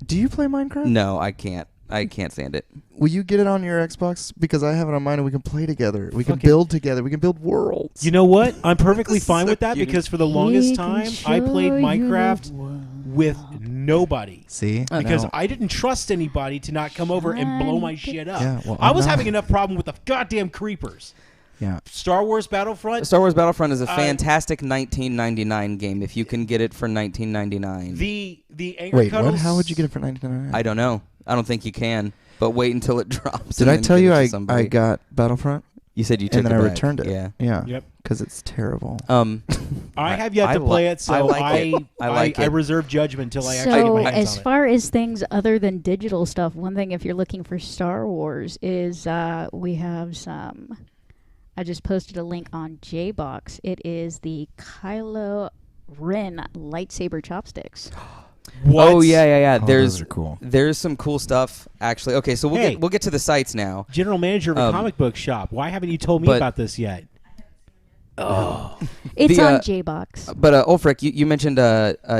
S3: do you play Minecraft?
S1: no, I can't. I can't stand it.
S3: Will you get it on your Xbox? Because I have it on mine and we can play together. We can
S2: Fucking-
S3: build together. We can build worlds.
S2: You know what? I'm perfectly fine
S1: So
S2: with that
S1: cute.
S2: because for the longest
S4: He can
S2: time, I played
S4: show you
S2: Minecraft
S4: the world.
S2: with nobody.
S3: See?
S2: Because
S3: No.
S2: I didn't trust anybody to not come over and blow my shit up.
S3: Yeah, well,
S2: I
S3: I'm
S2: was
S3: not.
S2: having enough problem with the goddamn creepers.
S3: Yeah.
S2: Star Wars Battlefront.
S1: Star Wars Battlefront is a fantastic 1999 game. If you can get it for 1999,
S2: The
S3: Wait, what?
S2: Cuddles.
S3: How would you get it for $19.99?
S1: I don't know. I don't think you can. But wait until it drops.
S3: Did
S1: and
S3: I
S1: then
S3: tell
S1: give
S3: you
S1: it to
S3: I
S1: somebody.
S3: got Battlefront
S1: You said you took
S3: and then
S1: it
S3: I
S1: back.
S3: returned it?
S1: Yeah.
S3: Yeah.
S2: Yep.
S3: Because it's terrible.
S2: I have yet
S1: I
S2: to
S1: li-
S2: play it, so
S1: I like it. I like
S2: I
S1: it.
S2: reserve judgment until I actually get
S4: So,
S2: my hands
S4: as
S2: on it.
S4: far as things other than digital stuff, one thing if you're looking for Star Wars is we have some. I just posted a link on JBox. It is the Kylo Ren lightsaber chopsticks.
S2: What?
S1: Oh yeah.
S3: Oh,
S1: There's
S3: those are cool.
S1: There's some cool stuff actually. Okay, so
S2: Hey.
S1: we'll get to the sites now.
S2: General manager of a
S1: Um,
S2: comic book shop. Why haven't you told me
S1: but-
S2: about this yet? Oh.
S4: It's
S1: The,
S4: on JBox.
S1: But Ulfric, you mentioned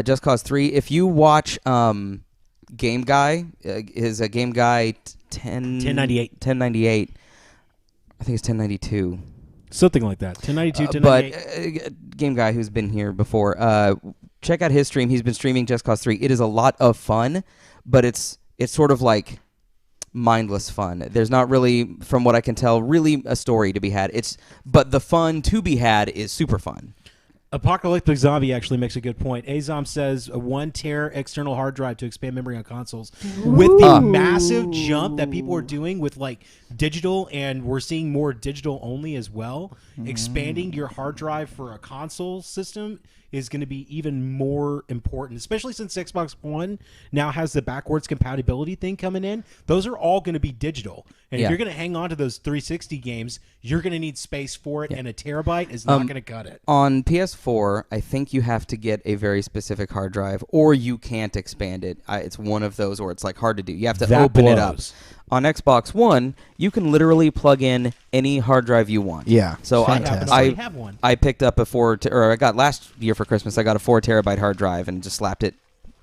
S1: Just Cause 3. If you watch Game Guy, is a Game Guy
S2: 1098.
S1: 1098. I think it's 1092.
S2: Something like that. 1092,
S1: But
S2: 1098.
S1: Game Guy, who's been here before, check out his stream. He's been streaming Just Cause 3. It is a lot of fun, but it's sort of like mindless fun. There's not really, from what I can tell, really a story to be had. But the fun to be had is super fun.
S2: Apocalyptic Zombie actually makes a good point. Azom says a 1 tera external hard drive to expand memory on consoles. With the massive jump that people are doing with like digital, and we're seeing more digital only as well, expanding your hard drive for a console system is going to be even more important, especially since Xbox One now has the backwards compatibility thing coming in. Those are all going to be digital. And
S1: Yeah.
S2: if you're going to hang on to those 360 games, you're going to need space for it, and a terabyte is not going to cut it.
S1: On PS4, I think you have to get a very specific hard drive, or you can't expand it. It's one of those, or it's like hard to do. You have to
S2: That
S1: open it up.
S2: blows.
S1: On Xbox One, you can literally plug in any hard drive you want.
S3: Yeah.
S1: So
S2: I happen to already have one.
S1: I picked up I got last year for Christmas. I got a 4 terabyte hard drive and just slapped it.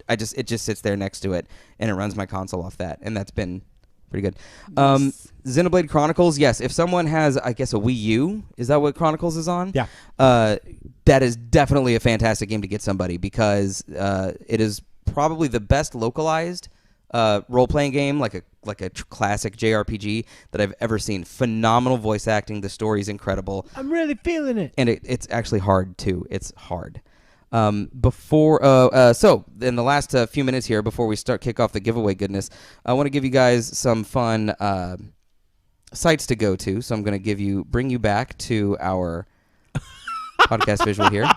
S1: It just sits there next to it, and it runs my console off that, and that's been pretty good. Xenoblade Chronicles, yes. If someone has, I guess, a Wii U, is that what Chronicles is on?
S2: Yeah.
S1: That is definitely a fantastic game to get somebody because it is probably the best localized role-playing game, like a classic JRPG that I've ever seen. Phenomenal voice acting. The story's incredible.
S2: I'm really feeling it.
S1: And it's actually hard, too. It's hard. So in the last few minutes here, before we kick off the giveaway goodness, I want to give you guys some fun sites to go to. So I'm going to bring you back to our podcast visual here.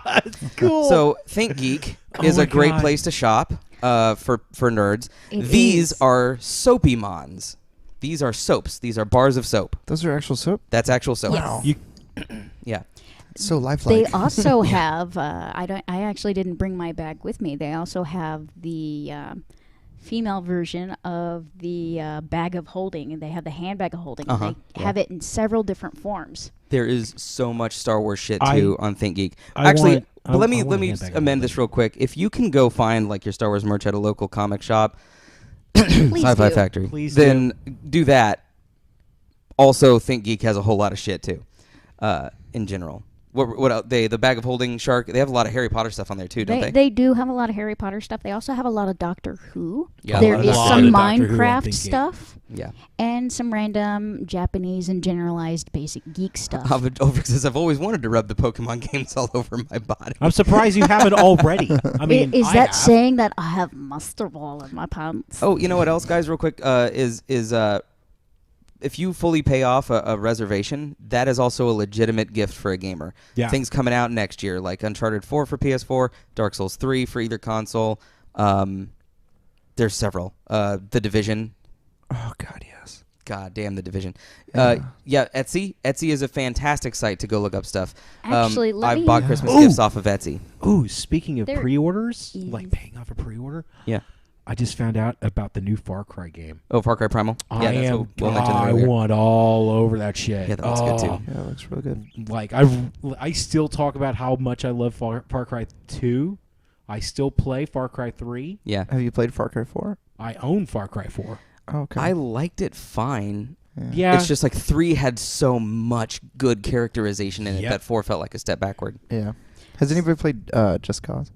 S2: Cool.
S1: So ThinkGeek is
S2: my
S1: a great
S2: God.
S1: place to shop for nerds.
S4: It
S1: These
S4: is.
S1: are soapy mons. These are soaps. These are bars of soap.
S3: Those are actual soap?
S1: That's actual soap.
S4: Wow.
S1: Yeah.
S3: So lifelike.
S4: They also have. I actually didn't bring my bag with me. They also have the female version of the bag of holding. They have the handbag of holding.
S1: Uh-huh.
S4: They have it in several different forms.
S1: There is so much Star Wars shit
S2: I-
S1: too on ThinkGeek.
S2: I
S1: Actually,
S2: want-
S1: but let
S2: I
S1: me
S2: want a
S1: just
S2: handbag of
S1: amend
S2: holding.
S1: this real quick. If you can go find like your Star Wars merch at a local comic shop,
S4: Please
S1: Sci-Fi
S4: do.
S1: Factory,
S2: Please
S1: then do that. Also, ThinkGeek has a whole lot of shit too, in general. the bag of holding shark. They have a lot of Harry Potter stuff on there too, don't they?
S4: They do have a lot of Harry Potter stuff. They also have a lot of Doctor Who.
S1: Yeah,
S4: there is some
S2: Doctor Who,
S4: Minecraft stuff.
S1: Yeah,
S4: and some random Japanese and generalized basic geek stuff.
S1: Over says I've always wanted to rub the Pokemon games all over my body.
S2: I'm surprised you haven't already. I mean,
S4: is that saying that I have Master Ball in my pants?
S1: Oh, you know what else, guys? Real quick, is if you fully pay off a reservation, that is also a legitimate gift for a gamer.
S2: Yeah.
S1: Things coming out next year, like Uncharted 4 for PS4, Dark Souls 3 for either console. There's several. The Division.
S3: Oh, God, yes.
S1: God damn, The Division. Yeah, Etsy. Etsy is a fantastic site to go look up stuff.
S4: Actually,
S1: I've bought Christmas gifts off of Etsy.
S2: Ooh, speaking of pre-orders, like paying off a pre-order.
S1: Yeah.
S2: I just found out about the new Far Cry game.
S1: Oh, Far Cry Primal?
S2: I want all over that shit.
S1: Yeah, that looks good too.
S3: Yeah, it looks real good.
S2: Like, I still talk about how much I love Far Cry 2. I still play Far Cry 3.
S1: Yeah.
S3: Have you played Far Cry 4?
S2: I own Far Cry 4.
S3: Oh, okay.
S1: I liked it fine.
S2: Yeah.
S1: It's just like 3 had so much good characterization in it that 4 felt like a step backward.
S3: Yeah. Has anybody played Just Cause?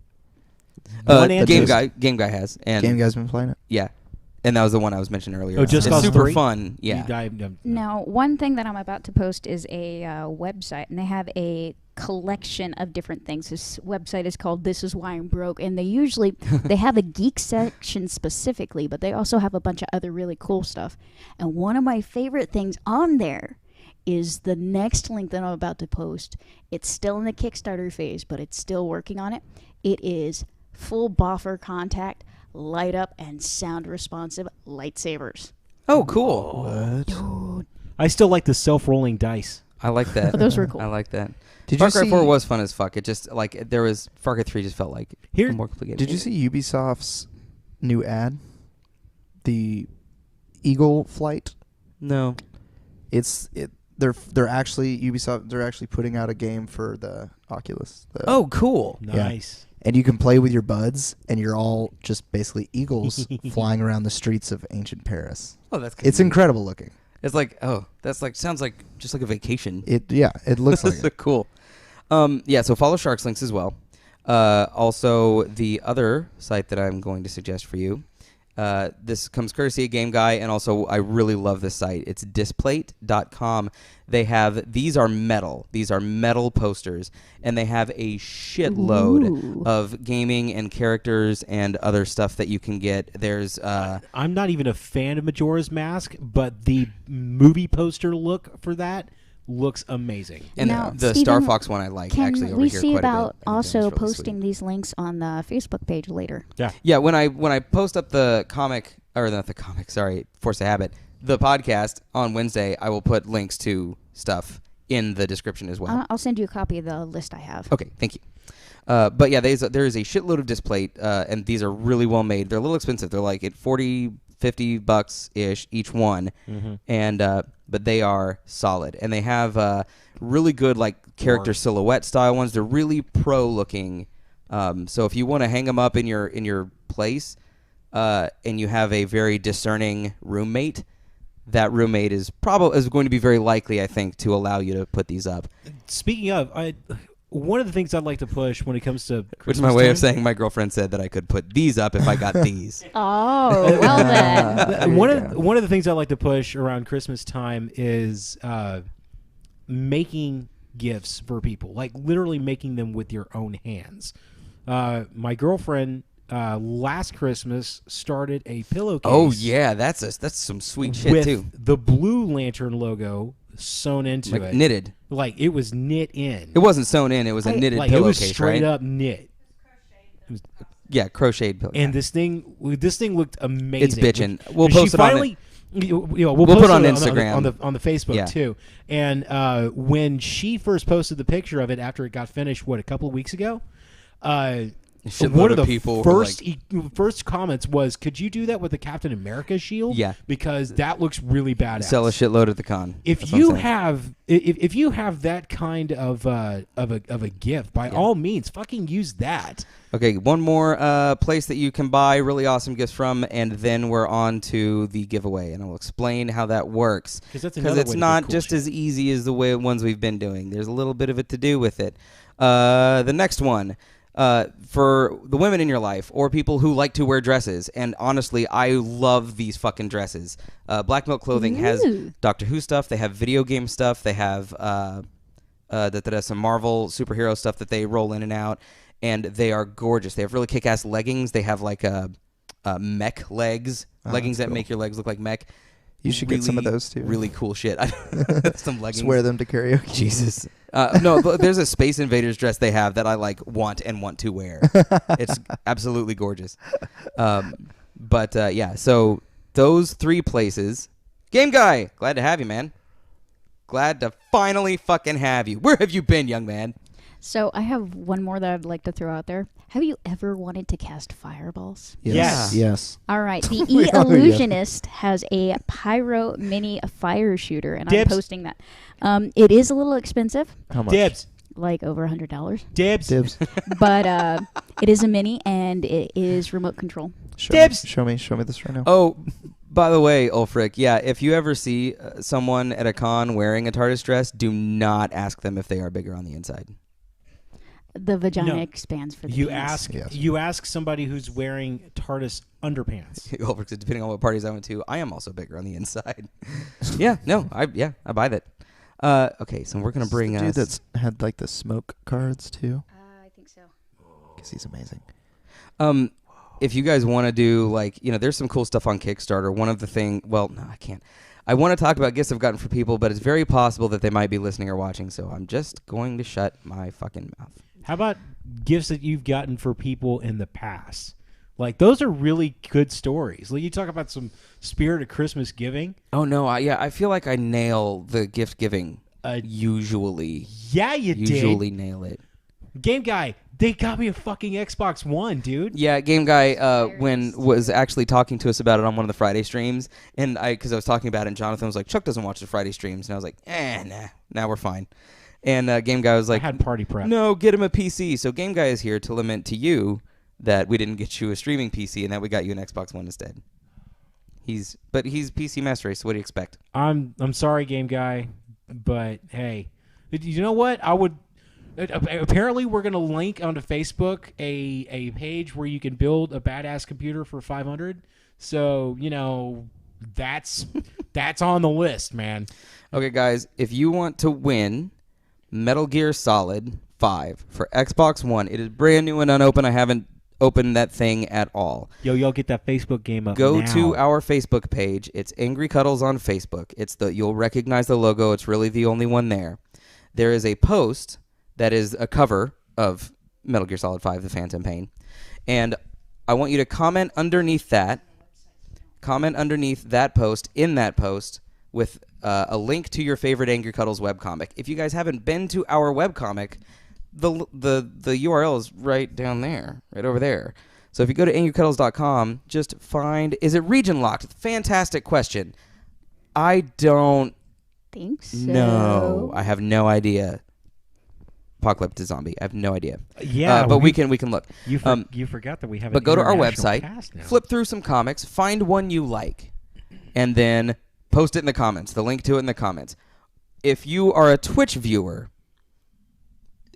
S1: Game Guy has. And
S3: Game Guy's been playing it?
S1: Yeah. And that was the one I was mentioning earlier.
S2: Oh, Just
S1: it's
S2: Cause
S1: super
S2: 3?
S1: fun. Yeah.
S4: Now, one thing that I'm about to post is a website, and they have a collection of different things. This website is called This Is Why I'm Broke, and they have a geek section specifically, but they also have a bunch of other really cool stuff. And one of my favorite things on there is the next link that I'm about to post. It's still in the Kickstarter phase, but it's still working on it. It is full boffer contact, light up, and sound responsive lightsabers.
S1: Oh, cool.
S3: What?
S4: Dude.
S2: I still like the self-rolling dice.
S1: I like that.
S4: Those were cool.
S1: I like that.
S3: Did
S1: Far
S3: you
S1: Cry
S3: see
S1: 4 was fun as fuck. It just, like, there was... Far Cry 3 just felt like more complicated.
S3: Did you see Ubisoft's new ad? The Eagle flight?
S1: No.
S3: They're actually putting out a game for the Oculus.
S1: Oh, cool.
S2: Nice.
S3: And you can play with your buds, and you're all just basically eagles flying around the streets of ancient Paris.
S1: Oh, that's
S3: It's incredible looking.
S1: It's like, that's like, sounds like just like a vacation.
S3: It looks like it.
S1: Cool. So follow Shark's links as well. Also, the other site that I'm going to suggest for you, this comes courtesy of Game Guy, and also I really love this site. It's displate.com. These are metal posters, and they have a shitload of gaming and characters and other stuff that you can get. There's
S2: I'm not even a fan of Majora's Mask, but the movie poster look for that looks amazing.
S1: And
S4: now,
S1: the
S4: Steven,
S1: Star Fox one I like actually over here quite a bit.
S4: Can we see about also
S1: really
S4: posting
S1: sweet.
S4: these links on the Facebook page later?
S1: Yeah, when I post up the comic, or not the comic, sorry, Force of Habit, the podcast on Wednesday, I will put links to stuff in the description as well.
S4: I'll send you a copy of the list I have.
S1: Okay, thank you. But yeah, there is a shitload of display, and these are really well made. They're a little expensive. They're like at $40-$50 ish each one, and but they are solid, and they have really good like character silhouette style ones. They're really pro looking. So if you want to hang them up in your place, and you have a very discerning roommate, that roommate is going to be very likely, I think, to allow you to put these up.
S2: Speaking of, one of the things I'd like to push when it comes to Christmas
S1: Which is my way
S2: time,
S1: of saying my girlfriend said that I could put these up if I got these.
S4: Oh, well then.
S2: one of the things I like to push around Christmas time is making gifts for people, like literally making them with your own hands. My girlfriend last Christmas started a pillowcase.
S1: Oh yeah, that's some sweet shit
S2: with
S1: too.
S2: The Blue Lantern logo sewn into
S1: Like
S2: it,
S1: knitted.
S2: Like it was knit in.
S1: It wasn't sewn in. It was a knitted
S2: like it was
S1: pillowcase,
S2: straight
S1: right?
S2: up knit.
S1: Yeah, crocheted pillowcase.
S2: And this thing looked amazing.
S1: It's bitchin'. We'll post it
S2: on it.
S1: We'll
S2: we'll
S1: put
S2: post
S1: it on
S2: it
S1: Instagram.
S2: on the Facebook too. And when she first posted the picture of it after it got finished, a couple of weeks ago, one of the people first comments was, "Could you do that with the Captain America shield?"
S1: Yeah,
S2: because that looks really badass.
S1: Sell a shitload at the con.
S2: If you have that kind of a gift, by all means, fucking use that.
S1: Okay, one more place that you can buy really awesome gifts from, and then we're on to the giveaway, and I'll explain how that works.
S2: Because
S1: it's not just as easy as the ones we've been doing. There's a little bit of it to do with it. The next one. For the women in your life or people who like to wear dresses, and honestly, I love these fucking dresses. Black Milk Clothing has Doctor Who stuff. They have video game stuff. They have some Marvel superhero stuff that they roll in and out, and they are gorgeous. They have really kick-ass leggings. They have like mech leggings that make your legs look like mech.
S3: You should get some of those too.
S1: Really cool shit. Some leggings.
S3: Just wear them to karaoke.
S1: Jesus. No, there's a Space Invaders dress they have that I want to wear. It's absolutely gorgeous. Yeah, so those 3 places. Game Guy, glad to have you, man. Glad to finally fucking have you. Where have you been, young man?
S4: So I have one more that I'd like to throw out there. Have you ever wanted to cast fireballs?
S3: Yes.
S4: All right. The E-Illusionist has a Pyro Mini fire shooter, and I'm posting that. It is a little expensive.
S3: How much?
S2: Dibs.
S4: Like over $100.
S2: Dibs.
S4: But it is a mini, and it is remote control.
S3: Show me this right now.
S1: Oh, by the way, Ulfric, yeah, if you ever see someone at a con wearing a TARDIS dress, do not ask them if they are bigger on the inside.
S4: The vagina expands for the penis.
S2: You ask somebody who's wearing TARDIS underpants.
S1: Ulfric said, depending on what parties I went to, I am also bigger on the inside. I buy that. Okay, so we're gonna bring
S3: the dude that's had like the smoke cards too.
S4: I think so.
S3: Because he's amazing.
S1: If you guys want to do there's some cool stuff on Kickstarter. One of the I can't. I want to talk about gifts I've gotten for people, but it's very possible that they might be listening or watching, so I'm just going to shut my fucking mouth.
S2: How about gifts that you've gotten for people in the past? Like, those are really good stories. Like, you talk about some spirit of Christmas giving.
S1: Oh, no. I feel like I nail the gift giving usually.
S2: Yeah, you did.
S1: Usually nail it.
S2: Game Guy, they got me a fucking Xbox One, dude.
S1: Yeah, Game Guy was actually talking to us about it on one of the Friday streams, and because I was talking about it, and Jonathan was like, Chuck doesn't watch the Friday streams, and I was like, nah, we're fine. And Game Guy was like,
S2: I had party prep.
S1: No, get him a PC. So Game Guy is here to lament to you that we didn't get you a streaming PC and that we got you an Xbox One instead. He's PC Master Race, so what do you expect?
S2: I'm sorry, Game Guy, but hey, you know what? I would. Apparently, we're going to link onto Facebook a page where you can build a badass computer for $500. So, that's on the list, man.
S1: Okay, guys, if you want to win Metal Gear Solid 5 for Xbox One, it is brand new and unopened. I haven't opened that thing at all.
S2: Yo, get that Facebook game up
S1: Go
S2: now.
S1: to our Facebook page. It's Angry Cuddles on Facebook. You'll recognize the logo. It's really the only one there. There is a post that is a cover of Metal Gear Solid 5, The Phantom Pain. And I want you to comment underneath that post, in that post, with a link to your favorite Angry Cuddles webcomic. If you guys haven't been to our webcomic, the URL is right down there, right over there. So if you go to angrycuddles.com, just find, is it region locked? Fantastic question. I don't
S4: think so.
S1: No, I have no idea. Apocalypse Zombie. I have no idea.
S2: Yeah,
S1: but we can look.
S2: You forgot that we have.
S1: But go to our website, flip through some comics, find one you like, and then post it in the comments. The link to it in the comments. If you are a Twitch viewer,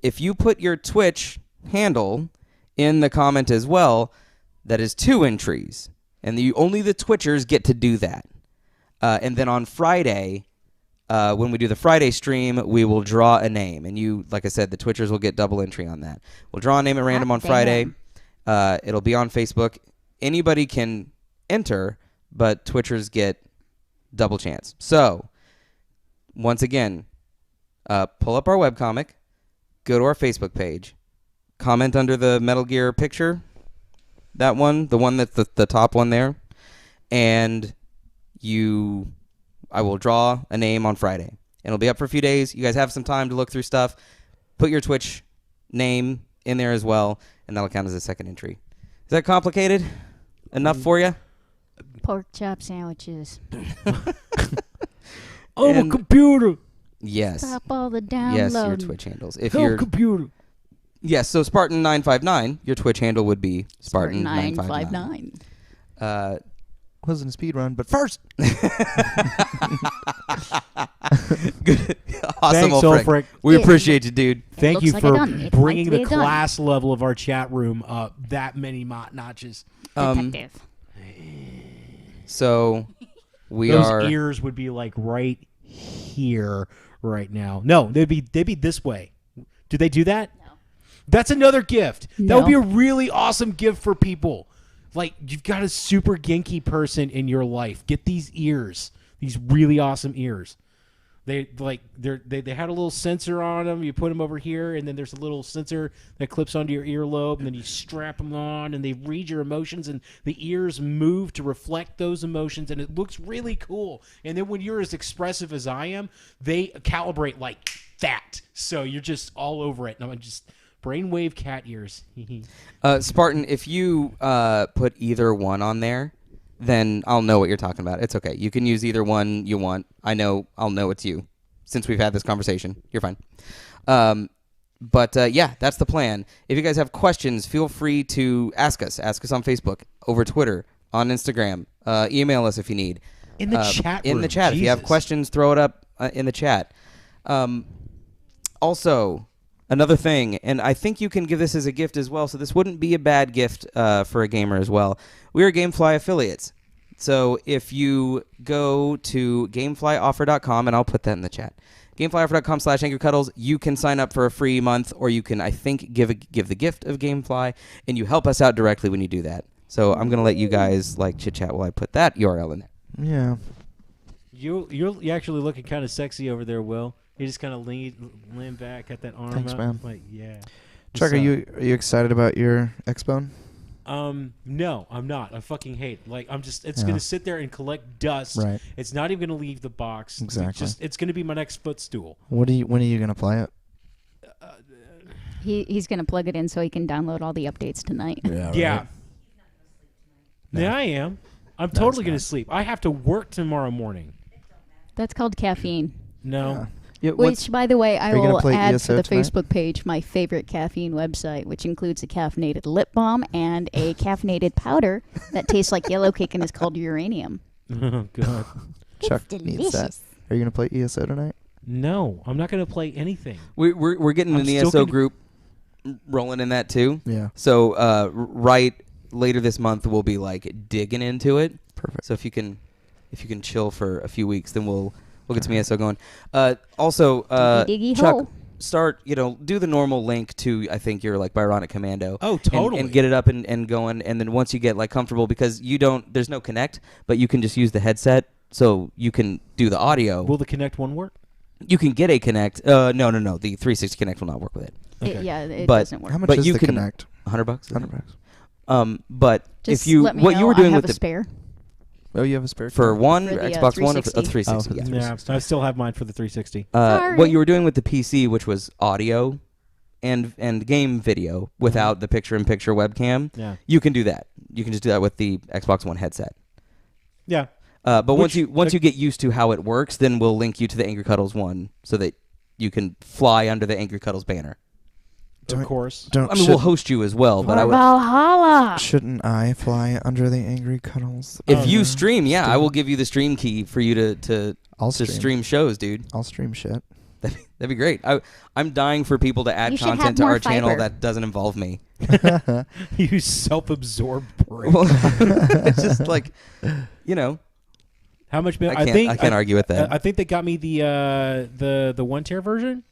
S1: if you put your Twitch handle in the comment as well, that is 2 entries, and only the Twitchers get to do that. And then on Friday, when we do the Friday stream, we will draw a name. And like I said, the Twitchers will get double entry on that. We'll draw a name at random on Friday. It'll be on Facebook. Anybody can enter, but Twitchers get double chance. So, once again, pull up our webcomic, go to our Facebook page, comment under the Metal Gear picture, that one, the one that's the top one there, and I will draw a name on Friday. And it'll be up for a few days. You guys have some time to look through stuff. Put your Twitch name in there as well. and that'll count as a second entry. Is that complicated enough for you?
S4: Pork chop sandwiches.
S2: A computer.
S1: Yes.
S4: Stop all the downloading.
S1: Yes, your Twitch handles. If
S2: Hell,
S1: you're
S2: computer.
S1: Yes, so Spartan959, your Twitch handle would be Spartan959.
S3: Wasn't a speed run, but first.
S1: Good. Awesome,
S2: Thanks,
S1: Ulfric. We
S4: Yeah.
S1: appreciate you, dude.
S2: Thank
S4: looks
S2: you
S4: like
S2: for
S4: a gun. It
S2: bringing
S4: might be
S2: the
S4: a gun.
S2: class level of our chat room up that many notches.
S4: Detective.
S1: So we
S2: Those
S1: are.
S2: ears would be like right here right now. No, they'd be this way. Do they do that?
S4: No.
S2: That's another gift. That
S4: No.
S2: would be a really awesome gift for people. Like, you've got a super ginky person in your life. Get these ears. These really awesome ears. They had a little sensor on them. You put them over here, and then there's a little sensor that clips onto your earlobe, and then you strap them on, and they read your emotions, and the ears move to reflect those emotions, and it looks really cool. And then when you're as expressive as I am, they calibrate like that. So you're just all over it. And I'm just brainwave cat ears.
S1: Spartan, if you put either one on there, then I'll know what you're talking about. It's okay. You can use either one you want. I'll know it's you. Since we've had this conversation, you're fine. But yeah, that's the plan. If you guys have questions, feel free to ask us. Ask us on Facebook, over Twitter, on Instagram. Email us if you need.
S2: In the chat room.
S1: In the chat.
S2: Jesus.
S1: If you have questions, throw it up in the chat. Also, another thing, and I think you can give this as a gift as well, so this wouldn't be a bad gift for a gamer as well. We are GameFly affiliates. So if you go to GameFlyOffer.com, and I'll put that in the chat, GameFlyOffer.com/AngryCuddles, you can sign up for a free month, or you can, I think, give the gift of GameFly, and you help us out directly when you do that. So I'm going to let you guys chit-chat while I put that URL in there.
S3: Yeah.
S2: You're actually looking kind of sexy over there, Will. You just kind of lean back, got that arm
S3: Thanks,
S2: out.
S3: man.
S2: Like, yeah.
S3: Chuck, are you excited about your X-Bone?
S2: No, I'm not. I fucking hate. It's gonna sit there and collect dust.
S3: Right.
S2: It's not even gonna leave the box.
S3: Exactly.
S2: It's gonna be my next footstool.
S3: When are you gonna play it?
S4: He's going to plug it in so he can download all the updates tonight.
S2: Yeah.
S3: Right.
S2: Yeah, I am. I'm
S3: No,
S2: totally
S3: it's
S2: gonna
S3: not.
S2: sleep. I have to work tomorrow morning.
S4: That's called caffeine.
S2: No.
S3: Yeah,
S4: Which, by the way, I
S3: Are you gonna
S4: will
S3: play
S4: add
S3: ESO
S4: to the
S3: tonight?
S4: Facebook page my favorite caffeine website, which includes a caffeinated lip balm and a caffeinated powder that tastes like yellow cake and is called uranium.
S2: Oh God.
S3: Chuck
S4: It's
S3: needs that.
S4: delicious.
S3: Are you gonna play ESO tonight?
S2: No, I'm not gonna play anything.
S1: We're getting
S2: I'm
S1: an
S2: still
S1: ESO
S2: gonna-
S1: group rolling in that too.
S3: Yeah.
S1: So right later this month we'll be digging into it.
S3: Perfect.
S1: So if you can chill for a few weeks, then we'll get some ESO going. Also,
S4: Diggy
S1: Chuck,
S4: hole.
S1: start do the normal link to I think your Byronic Commando.
S2: Oh, totally.
S1: And get it up and going, and then once you get comfortable, because there's no Connect, but you can just use the headset, so you can do the audio.
S2: Will the Kinect one work?
S1: You can get a Connect. No. The 360 Connect will not work with it.
S2: Okay.
S4: It
S1: But-
S4: doesn't work.
S3: How much
S1: But
S3: is
S1: you
S3: the
S1: can-
S3: Connect?
S1: $100.
S3: $100.
S1: But
S4: Just
S1: if you
S4: let me
S1: what
S4: know.
S1: you were
S4: I
S1: doing
S4: have
S1: with
S4: a
S1: the
S4: spare.
S3: Oh, you have a spare
S1: for one
S4: For the,
S1: Xbox One or
S4: 360.
S1: a 360.
S3: Oh, for the
S1: yeah.
S3: 360.
S2: Yeah, I still have mine for the 360.
S4: Sorry.
S1: What you were doing with the PC, which was audio and game video without the picture-in-picture webcam,
S2: Yeah.
S1: you can do that. You can just do that with the Xbox One headset.
S2: Yeah.
S1: But once
S2: Which-
S1: you get used to how it works, then we'll link you to the Angry Cuddles one so that you can fly under the Angry Cuddles banner.
S2: Of course.
S3: Don't.
S1: I mean, we'll host you as well, but
S4: Or
S1: I would.
S4: Valhalla.
S3: Shouldn't I fly under the Angry Cuddles?
S1: If you
S3: banner?
S1: stream, yeah, I will give you the stream key for you to
S3: I'll
S1: stream shows, dude.
S3: I'll stream shit.
S1: That'd be great. I'm dying for people to add
S4: You should have
S1: content to
S4: more
S1: our channel
S4: fiber.
S1: that doesn't involve me.
S2: You self-absorbed prick.
S1: Well, it's just
S2: How much?
S1: I can't argue with that.
S2: I think they got me the 1 tier version.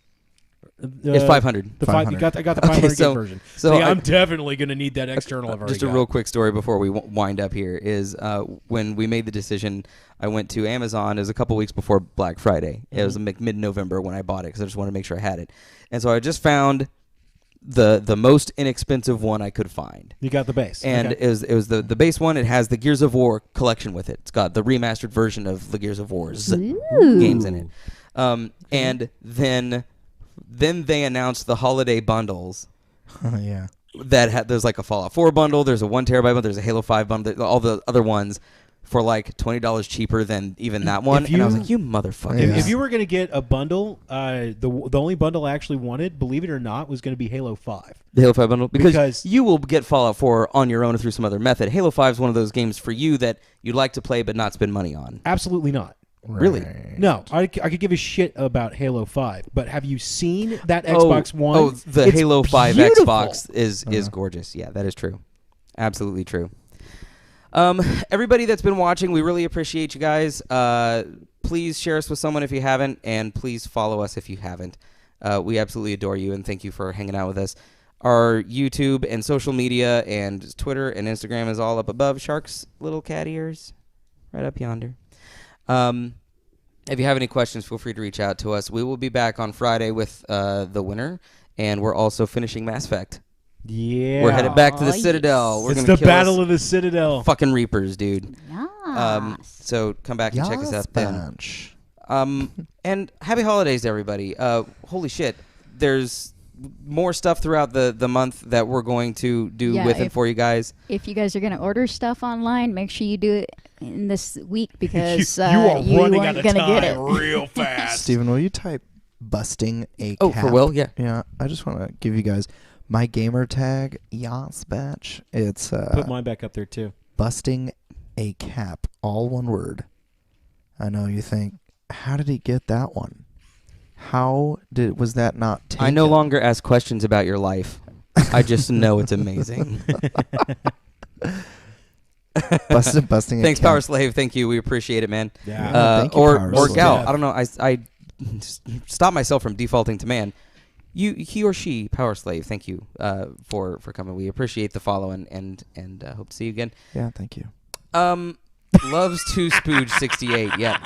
S1: It's 500.
S2: The five. I got the 500 gig
S1: so-
S2: version.
S1: so
S2: Yeah,
S1: I-
S2: I'm definitely gonna need that external. I've already
S1: Just a
S2: got.
S1: real quick story before we wind up here is when we made the decision, I went to Amazon. It was a couple weeks before Black Friday. It was mid-November when I bought it because I just wanted to make sure I had it. And so I just found the most inexpensive one I could find.
S2: You got the base,
S1: And
S2: okay.
S1: it was the base one. It has the Gears of War collection with it. It's got the remastered version of the Gears of War's games in it. And then they announced the holiday bundles.
S3: Yeah.
S1: there's like a Fallout 4 bundle, there's a 1 terabyte bundle, there's a Halo 5 bundle, all the other ones for like $20 cheaper than even that one. And I was like, you motherfucker.
S2: If you were going to get a bundle, the only bundle I actually wanted, believe it or not, was going to be Halo 5.
S1: The Halo 5 bundle? Because you will get Fallout 4 on your own or through some other method. Halo 5 is one of those games for you that you'd like to play but not spend money on.
S2: Absolutely not.
S1: Really?
S2: No, I could give a shit about Halo 5, but have you seen that Xbox One?
S1: Oh, the
S2: It's
S1: Halo 5
S2: beautiful.
S1: Xbox is gorgeous. Yeah, that is true. Absolutely true. Everybody that's been watching, we really appreciate you guys. Please share us with someone if you haven't, and please follow us if you haven't. We absolutely adore you, and thank you for hanging out with us. Our YouTube and social media and Twitter and Instagram is all up above. Shark's little cat ears, right up yonder. If you have any questions, feel free to reach out to us. We will be back on Friday with the winner, and we're also finishing Mass Effect.
S2: Yeah.
S1: We're headed back to the Citadel. We're
S2: it's
S1: gonna
S2: the
S1: kill
S2: Battle of the Citadel.
S1: Fucking Reapers, dude.
S4: Yes.
S1: So come back and check us out then. And happy holidays to everybody. Holy shit. There's more stuff throughout the month that we're going to do with and for you guys.
S4: If you guys are going to order stuff online, make sure you do it in this week because
S2: you are running
S4: aren't
S2: out of
S4: going to get
S2: time
S4: it
S2: real fast.
S3: Steven, will you type busting a cap?
S1: Oh, for Will? Yeah.
S3: Yeah, I just want to give you guys my gamer tag, Yas Batch. It's
S2: put mine back up there too.
S3: Busting a cap, all one word. I know you think, how did he get that one? Was that not taken?
S1: I no longer ask questions about your life. I just know it's amazing.
S3: busting.
S1: Thanks, Power Slave. Thank you. We appreciate it, man.
S3: Yeah. Thank you,
S1: or
S3: Power Slave.
S1: gal. I don't know. I just stop myself from defaulting to man. He or she, Power Slave. Thank you for coming. We appreciate the follow and hope to see you again.
S3: Yeah. Thank you.
S1: Loves to Spooge 68. Yeah,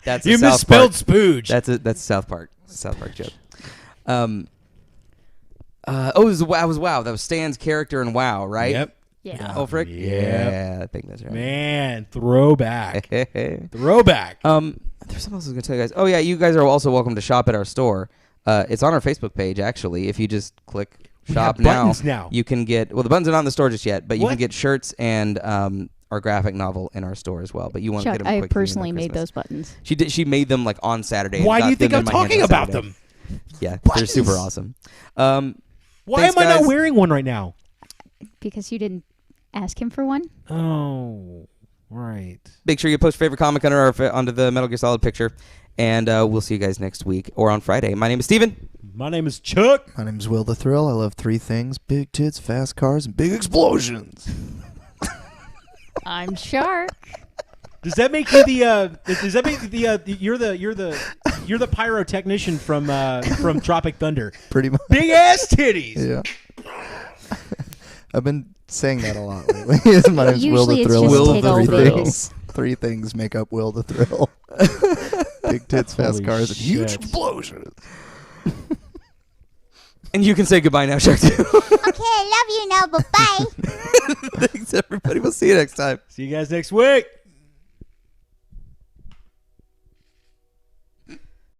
S1: that's
S2: you
S1: a South
S2: misspelled
S1: Park.
S2: Spooge.
S1: That's South Park. South Park joke. It was WoW. That was Stan's character in WoW, right?
S2: Yep.
S4: Yeah.
S1: Oh, frick.
S2: Yep.
S1: Yeah, I think that's right.
S2: Man, throwback. Throwback.
S1: There's something else I was gonna tell you guys. Oh yeah, you guys are also welcome to shop at our store. It's on our Facebook page actually. If you just click shop
S2: now,
S1: you can get. Well, the buttons are not in the store just yet, but you
S2: What?
S1: can get shirts and our graphic novel in our store as well. But you want to get them
S4: I
S1: quick.
S4: personally made those buttons.
S1: She did. She made them like on Saturday. and
S2: Why do
S1: got
S2: you think
S1: them
S2: I'm
S1: in my hands
S2: talking
S1: on
S2: about
S1: Saturday.
S2: them?
S1: Yeah, they're super awesome.
S2: Why
S1: thanks,
S2: am I not
S1: guys.
S2: wearing one right now?
S4: Because you didn't ask him for one?
S2: Oh, right.
S1: Make sure you post your favorite comic onto the Metal Gear Solid picture, and we'll see you guys next week or on Friday. My name is Steven.
S2: My name is Chuck.
S3: My name's Will the Thrill. I love three things: big tits, fast cars, and big explosions.
S4: I'm Shark.
S2: Does that make you the? Does that make you're the pyrotechnician from Tropic Thunder?
S3: Pretty much.
S2: Big ass titties.
S3: Yeah. I've been saying that a lot lately. My name's Will
S4: Usually
S3: the
S4: it's
S3: Thrill.
S4: just
S1: Will
S4: big
S1: the
S4: old
S1: Thrill.
S4: boobs.
S3: Three things make up Will the Thrill: big tits, fast
S2: Holy
S3: cars, and huge
S2: shit.
S3: explosions.
S1: And you can say goodbye now, Shark. Too.
S7: Okay, I love you now. Bye-bye.
S1: Thanks, everybody. We'll see you next time.
S2: See you guys next week.